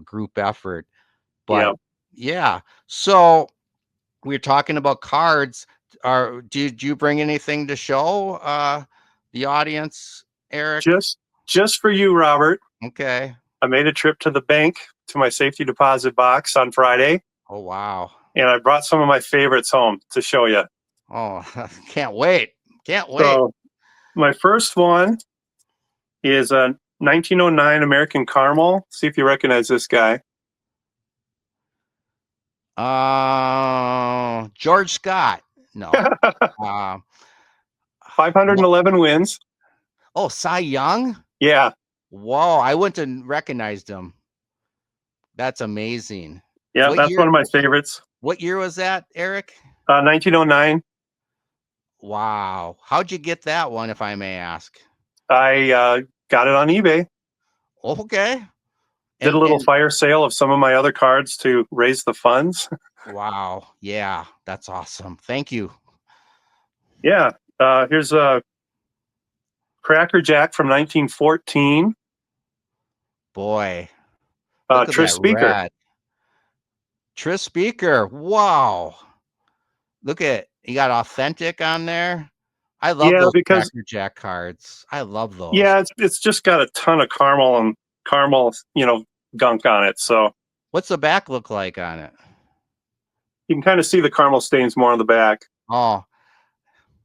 group effort. Yeah. But yeah, so we're talking about cards. Did you bring anything to show the audience, Eric? Just for you, Robert. Okay. I made a trip to the bank to my safety deposit box on Friday, Oh, wow. and I brought some of my favorites home to show you. Oh, can't wait. Can't wait. So my first one is a 1909 American Caramel. See if you recognize this guy. George Scott. No. 511 wins. Oh, Cy Young? Yeah. Whoa, I wouldn't have recognized him. That's amazing. Yeah, What that's year? one of my favorites. What year was that, Eric? 1909. Wow. How'd you get that one, if I may ask? I got it on eBay. Okay. Did a little fire sale of some of my other cards to raise the funds. Wow. Yeah, that's awesome. Thank you. Yeah. Here's a Cracker Jack from 1914. Boy. Look at Tris that Speaker. red. Tris Speaker. Wow. Look at you got authentic on there. I love those Cracker Jack cards. I love those. Yeah, it's just got a ton of caramel, gunk on it. So what's the back look like on it? You can kind of see the caramel stains more on the back. Oh.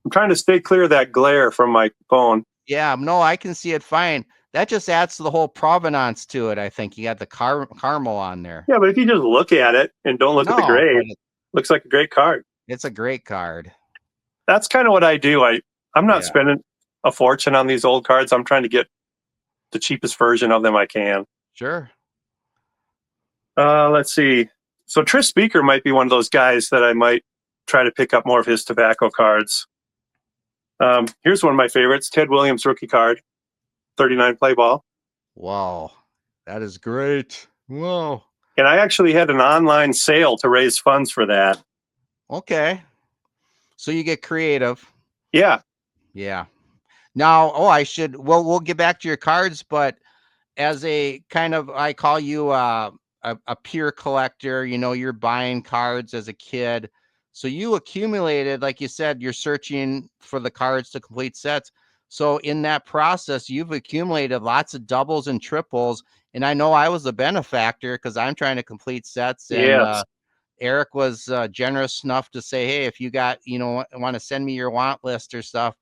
I'm trying to stay clear of that glare from my phone. Yeah, no, I can see it fine. That just adds to the whole provenance to it, I think. You got the caramel on there. Yeah, but if you just look at it and don't look at the grade, looks like a great card. It's a great card. That's kind of what I do. I'm not spending a fortune on these old cards. I'm trying to get the cheapest version of them I can. Sure. Let's see. So Tris Speaker might be one of those guys that I might try to pick up more of his tobacco cards. Here's one of my favorites, Ted Williams rookie card, 39 play ball. Wow, that is great. Whoa. And I actually had an online sale to raise funds for that. Okay. So you get creative. Yeah. Yeah. Now, we'll get back to your cards, but as a kind of, I call you a peer collector, you're buying cards as a kid. So you accumulated, like you said, you're searching for the cards to complete sets. So in that process, you've accumulated lots of doubles and triples. And I know I was a benefactor because I'm trying to complete sets. And yes. Eric was generous enough to say, hey, if you got, want to send me your want list or stuff,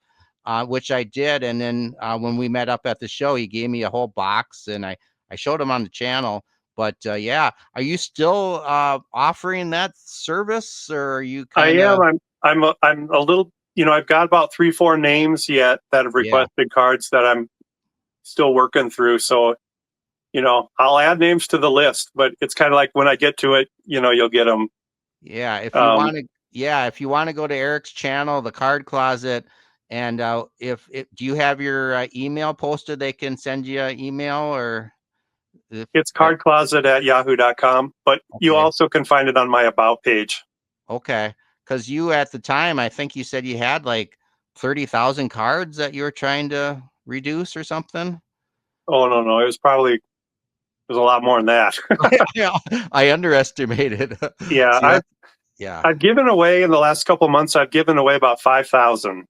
which I did. And then when we met up at the show, he gave me a whole box and I showed him on the channel. But yeah, are you still offering that service, or are you kind of? I am. I'm a little. I've got about 3-4 names yet that have requested cards that I'm still working through. So, I'll add names to the list, but it's kind of like when I get to it, you'll get them. Yeah, if you want to go to Eric's channel, the Card Closet, and do you have your email posted? They can send you an email, or. It's cardcloset@yahoo.com, but you also can find it on my About page. Okay. Because you, at the time, I think you said you had like 30,000 cards that you were trying to reduce or something. Oh, no. It was a lot more than that. Yeah, I underestimated. Yeah. See, I've given away in the last couple of months, I've given away about 5,000.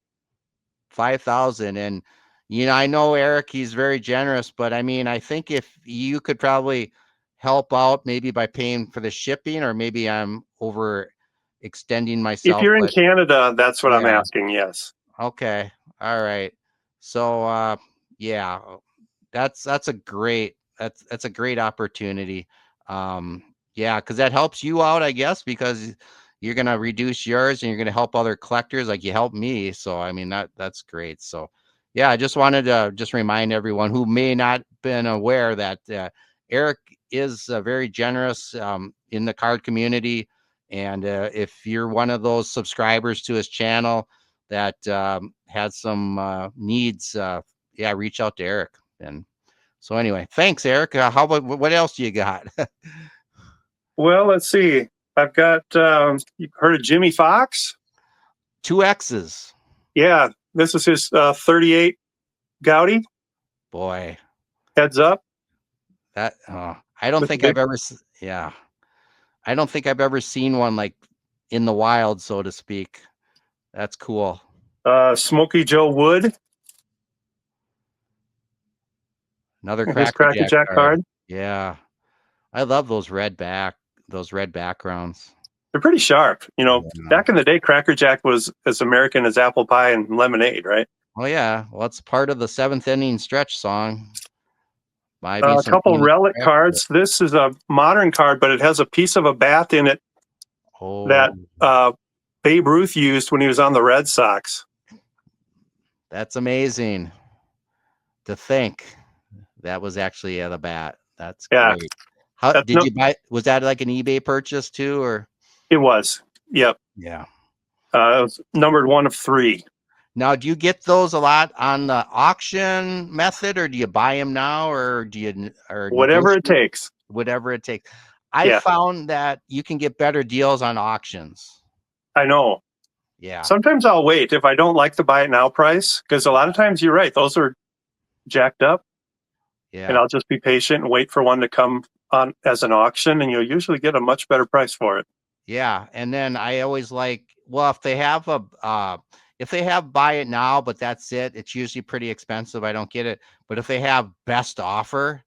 5,000. And, I know Eric, he's very generous, but I mean, I think if you could probably help out maybe by paying for the shipping, or maybe I'm over extending If myself, you're in but Canada, that's what I'm yeah. asking. Yes. Okay. All right. So, yeah, that's a great, that's a great opportunity. Yeah, because that helps you out, I guess, because you're gonna reduce yours and you're gonna help other collectors like you helped me. So I mean that's great. So yeah, I just wanted to just remind everyone who may not been aware that Eric is very generous in the card community. And if you're one of those subscribers to his channel that has some needs, yeah, reach out to Eric. And so anyway, thanks, Eric. How about what else do you got? Well, let's see. I've got, you heard of Jimmy Fox? 2X's. Yeah. This is his 38 Gaudi. Boy, Heads up. that I don't With the think big, I've ever. Yeah, I don't think I've ever seen one like in the wild, so to speak. That's cool. Smokey Joe Wood, Another his Cracker Cracker Jack Jack card. card. Yeah, I love those red backgrounds. They're pretty sharp. Yeah. Back in the day, Cracker Jack was as American as apple pie and lemonade, right? Oh yeah, well, it's part of the seventh inning stretch song. Buy me A some couple peanut relic Cracker Jack. cards. This is a modern card, but it has a piece of a bat in it that Oh, Babe Ruth used when he was on the Red Sox. that's amazing to think that was actually the bat. That's Yeah, great. How that's did you buy? Was that like an eBay purchase too, or? it was. Yep. Yeah. It was numbered 1 of 3. Now, do you get those a lot on the auction method, or do you buy them now, or do you or Whatever it negotiate? takes. Whatever it takes. I Yeah, found that you can get better deals on auctions. I know. Yeah. Sometimes I'll wait if I don't like the buy it now price, because a lot of times you're right, those are jacked up, and Yeah. I'll just be patient and wait for one to come on as an auction, and you'll usually get a much better price for it. Yeah, and then I always like, well, if they have buy it now, but that's it, it's usually pretty expensive. I don't get it. But if they have best offer,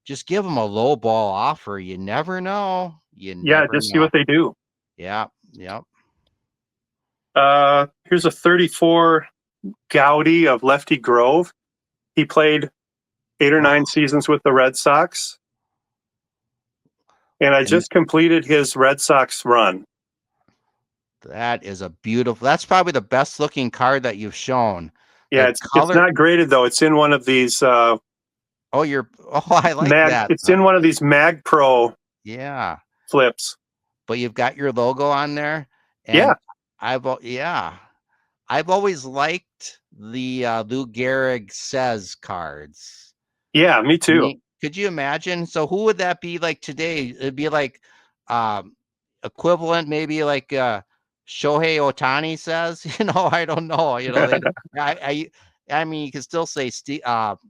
just give them a low ball offer. You never know. You Yeah, never just see know. what they do. Yeah, yep. Here's a 34 Gaudi of Lefty Grove. He played 8 or 9 seasons with the Red Sox, and I And just completed his Red Sox run. that is a beautiful. That's probably the best looking card that you've shown. Yeah, The it's color. not graded though. It's in one of these Oh, I like that. It's in one of these Mag Pro Yeah, flips. but you've got your logo on there, Yeah, and yeah. I've always liked the Lou Gehrig says cards. yeah, me I too. mean, could you imagine? So who would that be like today? It'd be like um equivalent, maybe like Shohei Otani says, I don't know. I I mean, you can still say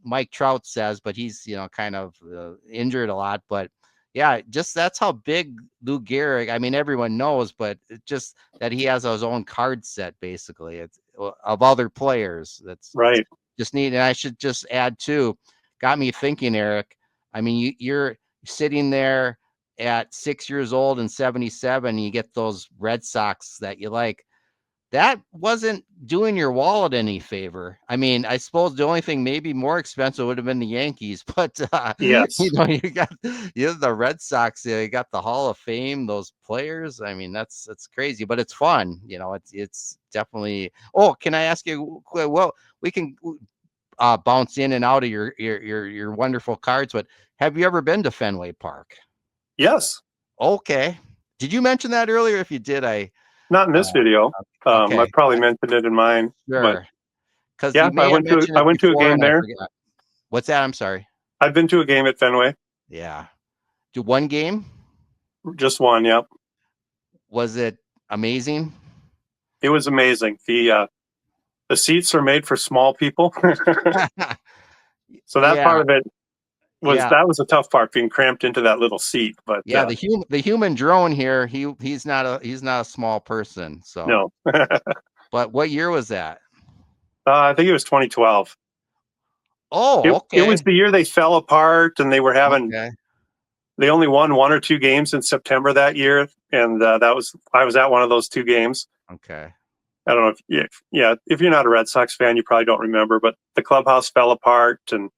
Mike Trout says, but he's kind of injured a lot. But yeah, just that's how big Lou Gehrig. I mean, everyone knows, but it just that he has his own card set basically. It's of other players. That's Right. just neat. And I should just add too. Got me thinking, Eric. I mean, you're sitting there at 6 years old and 77, and you get those Red Sox that you like. That wasn't doing your wallet any favor. I mean, I suppose the only thing maybe more expensive would have been the Yankees, but Yes. you have the Red Sox. You got the Hall of Fame. Those players. I mean, that's crazy, but it's fun. It's definitely. Oh, can I ask you? Well, we can bounce in and out of your wonderful cards, but have you ever been to Fenway Park? Yes. Okay. Did you mention that earlier? If you did, Not in this video. I okay. probably mentioned it in mine. But Sure. Because yeah, you may have mentioned I it went to a before game and I there. forgot. What's that? I'm sorry. I've been to a game at Fenway. Yeah. Do one game? Just one. Yep. Was it amazing? It was amazing. The seats are made for small people, so that part Yeah. of it Yeah. that was a tough part, being cramped into that little seat. But Yeah. The human drone here, he's not a small person. So, no. but what year was that? I think it was 2012. Oh, It was okay. the year they fell apart, and they were having. Okay. They only won 1 or 2 games in September that year, and I was at one of those 2 games. Okay. I don't know if you're not a Red Sox fan, you probably don't remember, but the clubhouse fell apart, and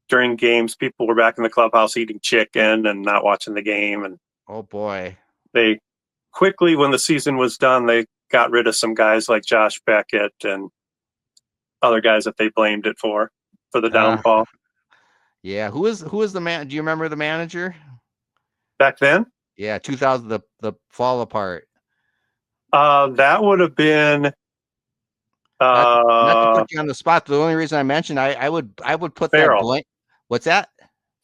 during games, people were back in the clubhouse eating chicken and not watching the game. And Oh boy. they quickly, when the season was done, they got rid of some guys like Josh Beckett and other guys that they blamed it for the downfall. Yeah. Who is the man? Do you remember the manager? Back then, Yeah, 2000, the fall apart. that would have been Not to put you on the spot. The only reason I mentioned I would put that Farrell. blank. What's that?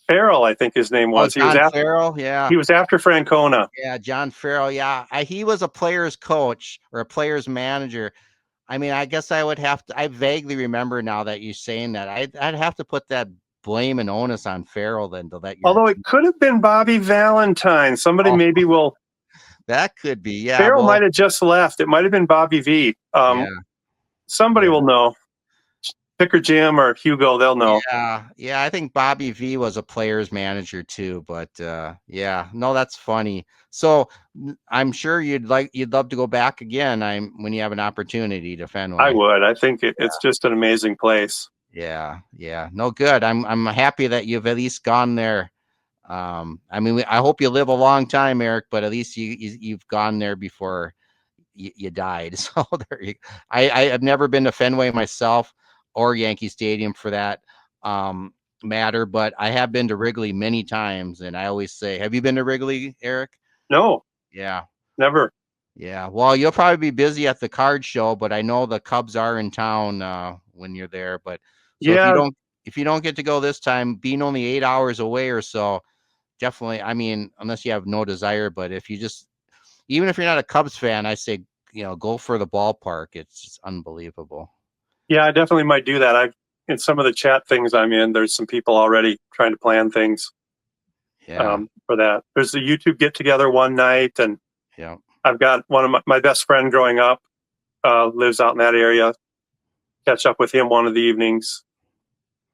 Farrell, I think his name Oh, was. John Farrell. Yeah. He was after Francona. Yeah, John Farrell. Yeah, he was a player's coach or a player's manager. I mean, I guess I would have to. I vaguely remember now that you're saying that. I'd have to put that blame and onus on Farrell then to let your. Although it could have been Bobby Valentine. Somebody Oh, maybe will. that could be. Yeah. Farrell Well, might have just left. It might have been Bobby V. yeah. Somebody Yeah. will know. Picker Jim or Hugo, they'll know. Yeah. I think Bobby V was a player's manager too. But yeah, no, that's funny. So I'm sure you'd love to go back again. When you have an opportunity to Fenway. I would. I think it's just an amazing place. Yeah. No, good. I'm happy that you've at least gone there. I mean, I hope you live a long time, Eric, but at least you've gone there before you died. So there you. I have never been to Fenway myself or Yankee Stadium for that matter, but I have been to Wrigley many times, and I always say, "Have you been to Wrigley, Eric?" No, Yeah. never. Yeah. Well, you'll probably be busy at the card show, but I know the Cubs are in town when you're there. But so Yeah, if you don't get to go this time, being only 8 hours away or so, definitely. I mean, unless you have no desire, but if you just even if you're not a Cubs fan, I say go for the ballpark. It's just unbelievable. yeah, I definitely might do that. In some of the chat things I'm in, there's some people already trying to plan things Yeah. for that. There's a YouTube get together one night, and Yeah. I've got one of my best friend growing up lives out in that area. Catch up with him one of the evenings.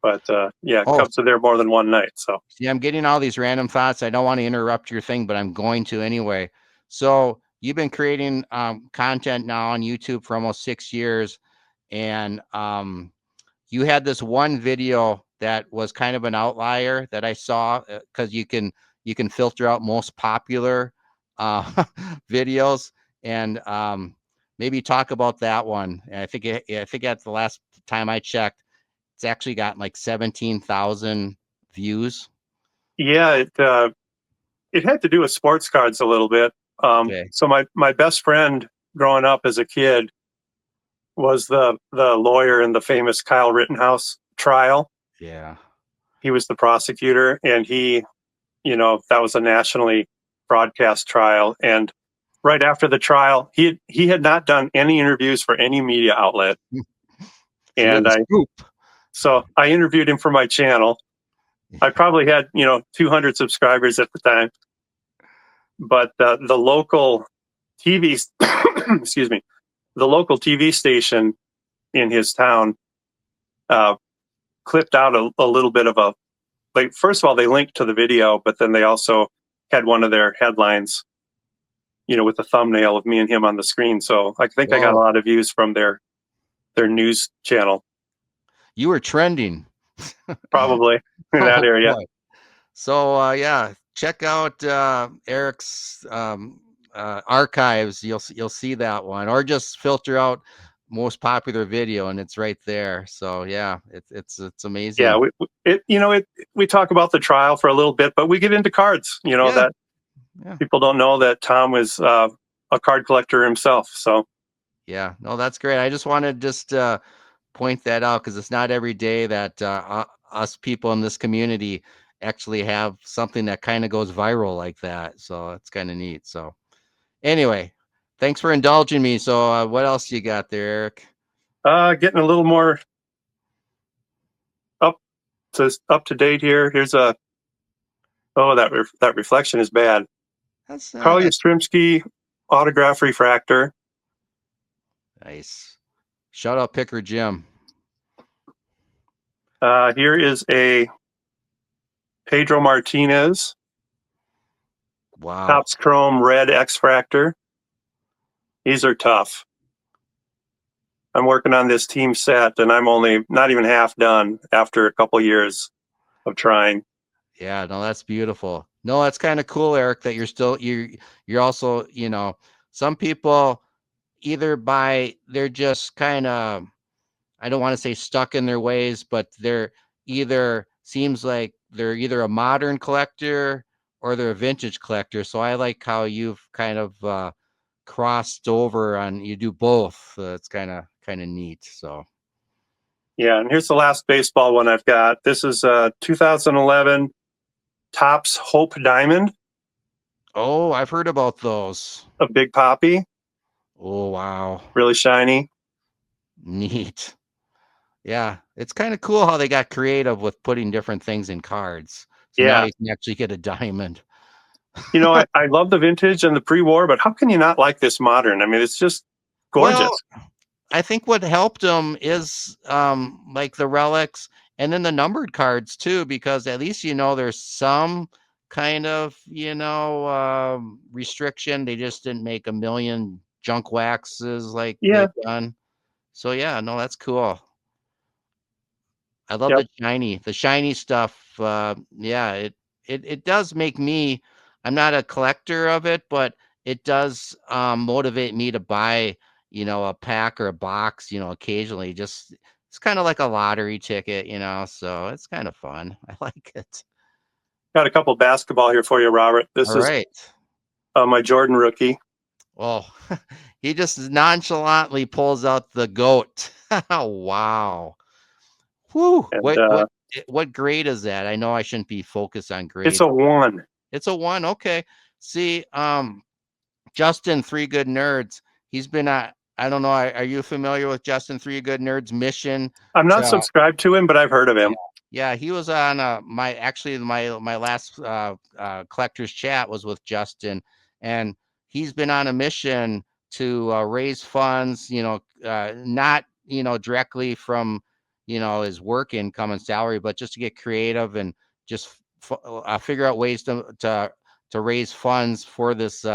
But yeah, Oh, Cubs are there more than one night. So see, I'm getting all these random thoughts. I don't want to interrupt your thing, but I'm going to anyway. So you've been creating content now on YouTube for almost 6 years, and you had this one video that was kind of an outlier that I saw because you can filter out most popular videos and maybe talk about that one. And I think at the last time I checked, it's actually gotten like 17,000 views. yeah, it had to do with sports cards a little bit. Okay. So my best friend growing up as a kid was the lawyer in the famous Kyle Rittenhouse trial. Yeah. He was the prosecutor, and that was a nationally broadcast trial. And right after the trial, he had not done any interviews for any media outlet. So you had And the scoop. I interviewed him for my channel. I probably had 200 subscribers at the time, but the local TV excuse me, the local TV station in his town clipped out a little bit of first of all, they linked to the video, but then they also had one of their headlines, with the thumbnail of me and him on the screen. So I think I got a lot of views from their news channel. You were trending. Probably in that area. Boy. So yeah, check out Eric's archives. You'll see that one, or just filter out most popular video, and it's right there. So yeah, it's amazing. Yeah, we talk about the trial for a little bit, but we get into cards. That people don't know that Tom was a card collector himself. So yeah, no, that's great. I just wanted point that out because it's not every day that us people in this community actually have something that kind of goes viral like that. So it's kind of neat. So anyway, thanks for indulging me. So what else you got there, Eric? getting a little more up to date here. Here's that reflection is bad. That's Carl Yastrzemski autograph refractor. nice. Shout out Picker Jim. Here is a Pedro Martinez Wow. Topps Chrome Red X-Fractor. These are tough. I'm working on this team set, and I'm only not even half done after a couple years of trying. Yeah, no, that's beautiful. No, that's kind of cool, Eric, that you're also, some people either they're just kind of, I don't want to say stuck in their ways, but seems like they're either a modern collector or they're a vintage collector. So I like how you've kind of crossed over you do both. It's kind of neat. So Yeah, and here's the last baseball one I've got. This is 2011 Topps Hope Diamond, oh, I've heard about those. a Big Poppy, Oh, wow. really shiny. Neat. Yeah, it's kind of cool how they got creative with putting different things in cards. So now Yeah, you can actually get a diamond. I love the vintage and the pre-war, but how can you not like this modern? I mean, it's just gorgeous. Well, I think what helped them is like the relics and then the numbered cards too, because at least there's some kind of restriction. They just didn't make a million junk waxes like Yeah, they've done. So yeah, no, that's cool. I love yep. the shiny stuff. Yeah, it does make me. I'm not a collector of it, but it does motivate me to buy, a pack or a box, occasionally. Just it's kind of like a lottery ticket, so it's kind of fun. I like it. Got a couple basketball here for you, Robert. This All is right. my Jordan rookie. Well, he just nonchalantly pulls out the goat. Wow. Whew. And What grade is that? I know I shouldn't be focused on it's grades. a 1. It's a 1. Okay. See, Justin, Three Good Nerds. He's been I don't know. Are you familiar with Justin Three Good Nerds mission? I'm not to- subscribed to him, but I've heard of him. yeah, he was on my last collector's chat was with Justin, and he's been on a mission to raise funds. Not directly from his work income and salary, but just to get creative and just figure out ways to raise funds for this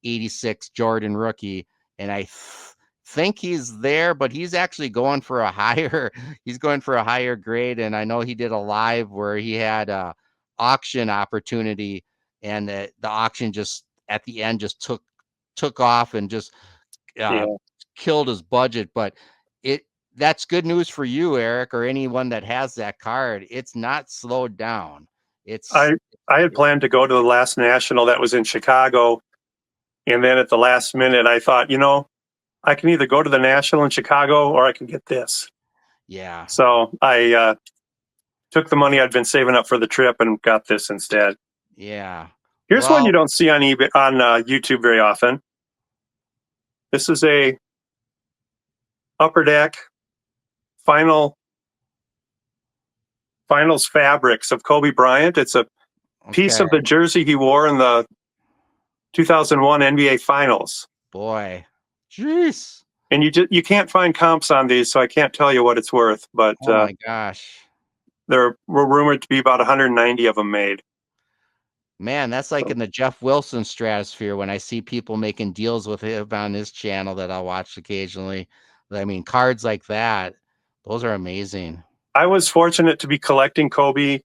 86 Jordan rookie. And I think he's there, but he's actually going for a higher he's going for a higher grade. And I know he did a live where he had a auction opportunity, and the auction just at the end just took off and just Yeah. killed his budget. But that's good news for you, Eric, or anyone that has that card. It's not slowed down. I had planned to go to the last national that was in Chicago, and then at the last minute, I thought, I can either go to the national in Chicago or I can get this. Yeah. So I took the money I'd been saving up for the trip and got this instead. Yeah. Here's one you don't see on eBay on YouTube very often. This is a Upper Deck finals fabrics of Kobe Bryant. It's a piece of the jersey he wore in the 2001 NBA Finals. Boy, jeez. And you can't find comps on these, so I can't tell you what it's worth. But oh my gosh, there were rumored to be about 190 of them made. Man, that's like in the Jeff Wilson stratosphere when I see people making deals with him on his channel that I'll watch occasionally. I mean, cards like that, those are amazing. I was fortunate to be collecting Kobe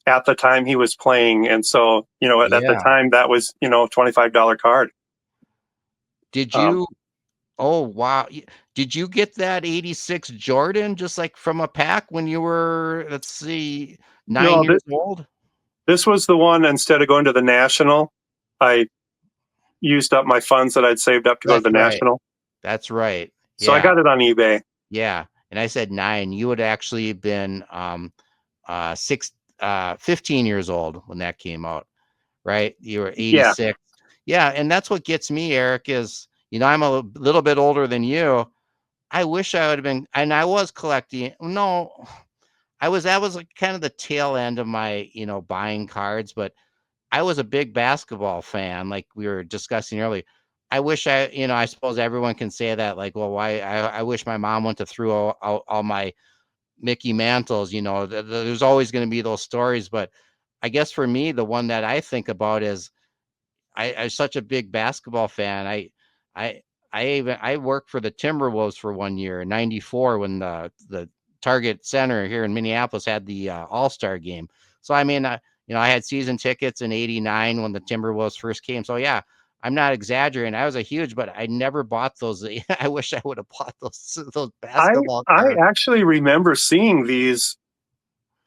at the time he was playing. And so, at the time that was, $25 card. Did you, oh, wow. Did you get that 86 Jordan just like from a pack when you were, let's see, 9 years old? This was the one, instead of going to the national, I used up my funds that I'd saved up to go to the national. That's right. So I got it on eBay. Yeah. And I said 9. You had actually been 15 years old when that came out, right? You were 86. Yeah. And that's what gets me, Eric, is, I'm a little bit older than you. I wish I would have been, and I was collecting. No, that was like kind of the tail end of my, buying cards, but I was a big basketball fan, like we were discussing earlier. I wish I suppose everyone can say that, like, well, why I wish my mom went to through all my Mickey Mantles, there's always going to be those stories. But I guess for me, the one that I think about is I'm such a big basketball fan. I, I worked for the Timberwolves for 1 year in '94 when the Target Center here in Minneapolis had the All-Star game. So, I mean, I had season tickets in '89 when the Timberwolves first came. So, yeah, I'm not exaggerating. I was a huge, but I never bought those. I wish I would have bought those I basketball I cards. actually remember seeing these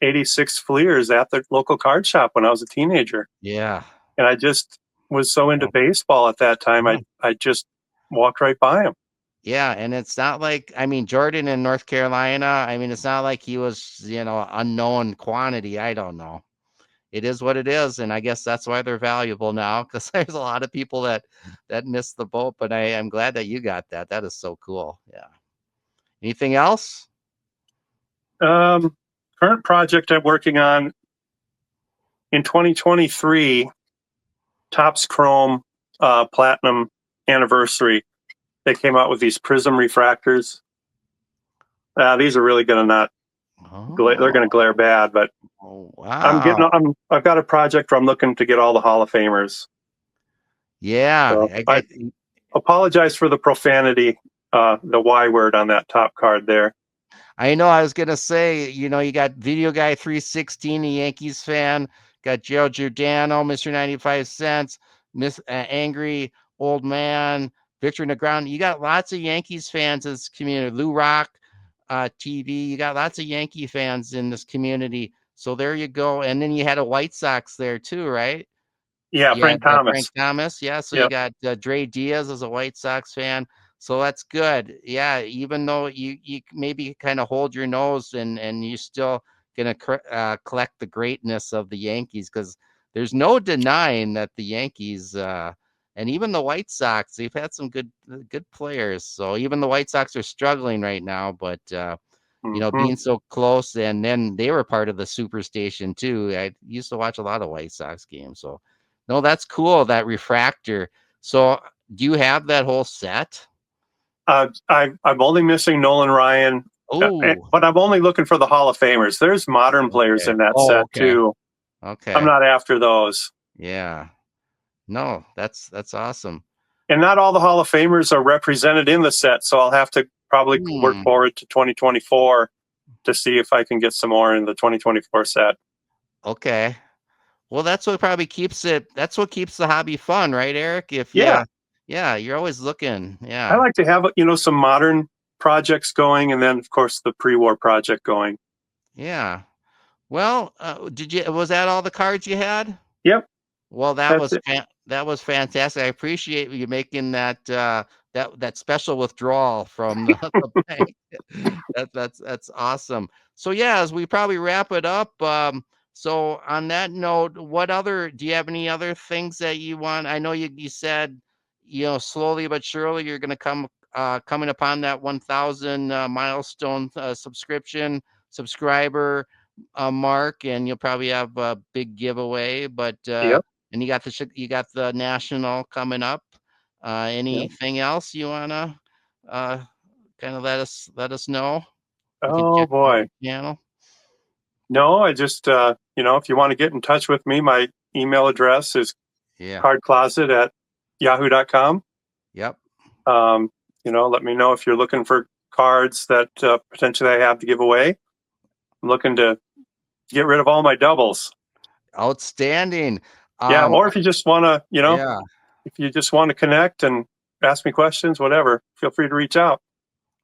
86 Fleers at the local card shop when I was a teenager. Yeah. And I just was so into baseball at that time. I just walked right by them. Yeah, and it's not like, I mean, Jordan in North Carolina, I mean, it's not like he was, unknown quantity. I don't know. It is what it is, and I guess that's why they're valuable now, because there's a lot of people that missed the boat. But I'm glad that you got that. That is so cool. Yeah. Anything else? Current project I'm working on in 2023, Topps Chrome Platinum anniversary. They came out with these prism refractors. These are really going to not they're going to glare bad, but Oh, wow. I've got a project where I'm looking to get all the Hall of Famers. Yeah. So I apologize for the profanity, the Y word on that top card there. I know I was gonna say, you got Video Guy 316, a Yankees fan, got Joe Giordano, Mr. 95 Cents, Miss Angry Old Man, Victor Negron. You got lots of Yankees fans in this community. Lou Rock TV. You got lots of Yankee fans in this community. So there you go. And then you had a White Sox there too, right? Yeah, Yeah, Frank Thomas. Frank Thomas. Yeah, so you Yep. got Dre Diaz as a White Sox fan. So that's good. Yeah, even though you maybe kind of hold your nose and you're still gonna collect the greatness of the Yankees, because there's no denying that the Yankees and even the White Sox, they've had some good players. So even the White Sox are struggling right now, but being so close, and then they were part of the Superstation too. I used to watch a lot of White Sox games, so. No, that's cool, that refractor. So do you have that whole set? I'm only missing Nolan Ryan, Oh, but I'm only looking for the Hall of Famers. There's modern players in that set too. Okay. I'm not after those. Yeah. No, that's awesome. And not all the Hall of Famers are represented in the set, so I'll have to probably work forward to 2024 to see if I can get some more in the 2024 set. Okay. Well, that's what probably keeps it. That's what keeps the hobby fun, right, Eric? Yeah, you're always looking. I Yeah. like to have some modern projects going, and then of course the pre-war project going. Yeah. Well, was that all the cards you had? Yep, Well, that's it. that was fantastic. I appreciate you making that special withdrawal from the bank. That's awesome. So yeah, as we probably wrap it up, so on that note, do you have any other things that you want? I know you said, slowly but surely you're going to coming upon that 1,000 milestone subscriber mark, and you'll probably have a big giveaway. But Yep. and you got the national coming up. Anything else you wanna kind of let us know? We can Oh check out boy. your channel. No, I just if you want to get in touch with me, my email address is Yeah. cardcloset@yahoo.com. Yep. Let me know if you're looking for cards that potentially I have to give away. I'm looking to get rid of all my doubles. Outstanding. Yeah, or if you just want to, Yeah. if you just want to connect and ask me questions, whatever, feel free to reach out.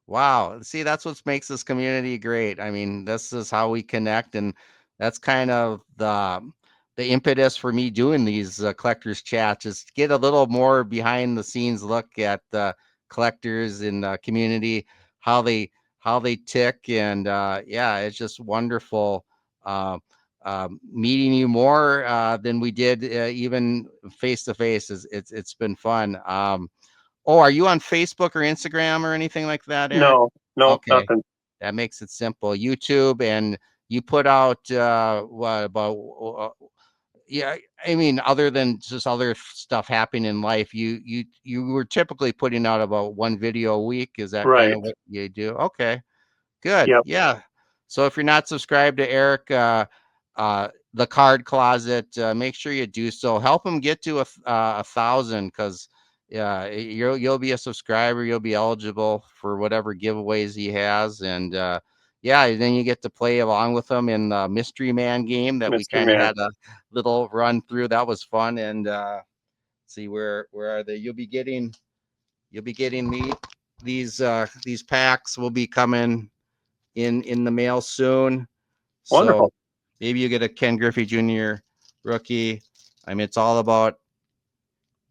Wow. See, that's what makes this community great. I mean, this is how we connect, and that's kind of the impetus for me doing these collectors chats, is to get a little more behind the scenes look at the collectors in the community, how they tick, and yeah, it's just wonderful meeting you more than we did even face to face. It's been fun. Oh, are you on Facebook or Instagram or anything like that, Eric? No, Okay, nothing. that makes it simple. YouTube, and you put out what about yeah, I mean, other than just other stuff happening in life, you were typically putting out about one video a week. Is that kind Right. of what you do? Okay, good. Yep. Yeah. So if you're not subscribed to Eric, the Card Closet, make sure you do so. Help him get to 1,000, because you'll be a subscriber. You'll be eligible for whatever giveaways he has, and yeah, then you get to play along with him in the Mystery Man game that we Mystery kind of Man. had a little run through. That was fun. And see, where are they? You'll be getting these packs will be coming in the mail soon. So Wonderful. maybe you get a Ken Griffey Jr. rookie. I mean, it's all about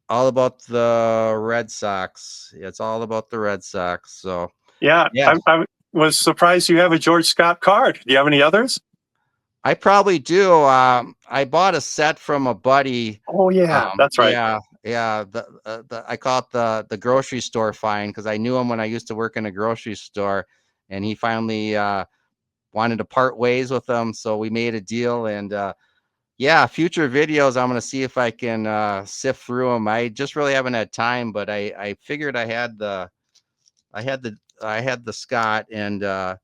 the Red Sox. It's all about the Red Sox. So Yeah. yeah, I was surprised you have a George Scott card. Do you have any others? I probably do. I bought a set from a buddy. Oh yeah, that's right. Yeah. I call it the grocery store find, because I knew him when I used to work in a grocery store, and he finally wanted to part ways with them, so we made a deal. And yeah, future videos, I'm gonna see if I can sift through them. I just really haven't had time, but I figured I had the Scott, and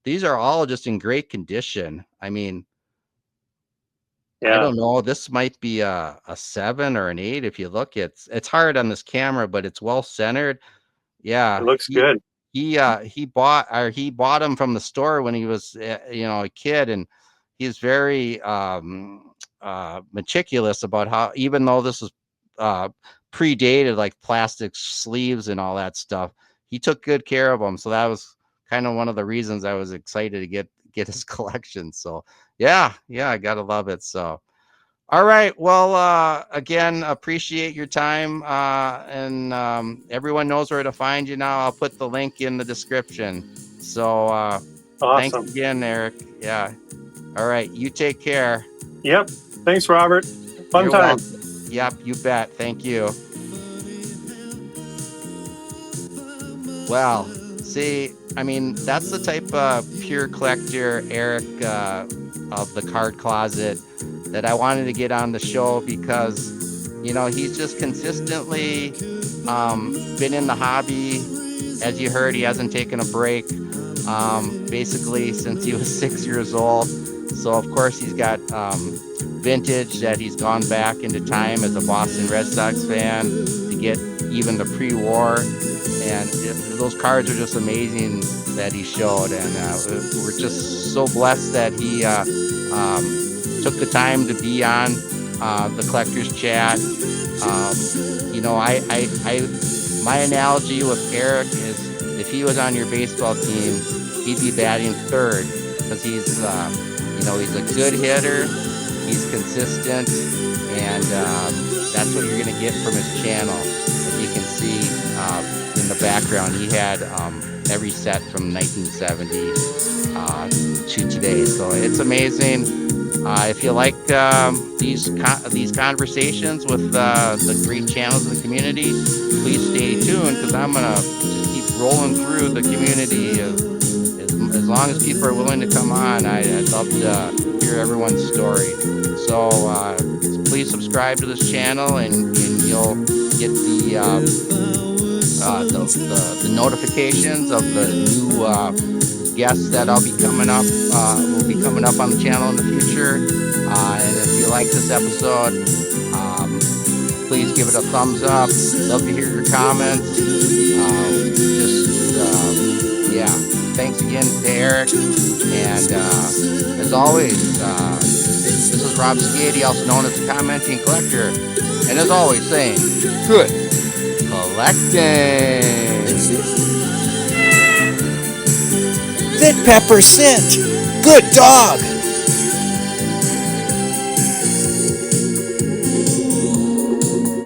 these are all just in great condition. I mean, I Yeah, don't know. This might be a 7 or an 8. If you look, it's hard on this camera, but it's well centered. it Yeah, looks good. he bought them from the store when he was a kid, and he's very meticulous about how, even though this is predated, like plastic sleeves and all that stuff, he took good care of them. So that was kind of one of the reasons I was excited to get his collection. So yeah, I gotta love it. So all right. Well, again, appreciate your time. And everyone knows where to find you now. I'll put the link in the description. So thanks Awesome. again, Eric. Yeah. All right. You take care. Yep. Thanks, Robert. Fun You're time. welcome. Yep. You bet. Thank you. Well, see, I mean, that's the type of pure collector, Eric, of the Card Closet, that I wanted to get on the show, because, he's just consistently been in the hobby. As you heard, he hasn't taken a break basically since he was 6 years old. So, of course, he's got vintage that he's gone back into time as a Boston Red Sox fan to get even the pre-war. And those cards are just amazing that he showed. And we're just so blessed that he took the time to be on the Collector's Chat. My analogy with Eric is, if he was on your baseball team, he'd be batting third, because he's a good hitter. He's consistent, and that's what you're going to get from his channel. As you can see in the background, he had every set from 1970 to today. So it's amazing. If you like these conversations with the great channels in the community, please stay tuned, because I'm gonna just keep rolling through the community. As long as people are willing to come on, I'd love to hear everyone's story. So please subscribe to this channel, and you'll get the notifications of the new guests that will be coming up on the channel in the future. And if you like this episode, please give it a thumbs up. Love to hear your comments. Thanks again to Eric. And as always, this is Rob Skady, also known as the Commenting Collector. And as always, saying, good collecting. Fit Pepper Scent. Good dog.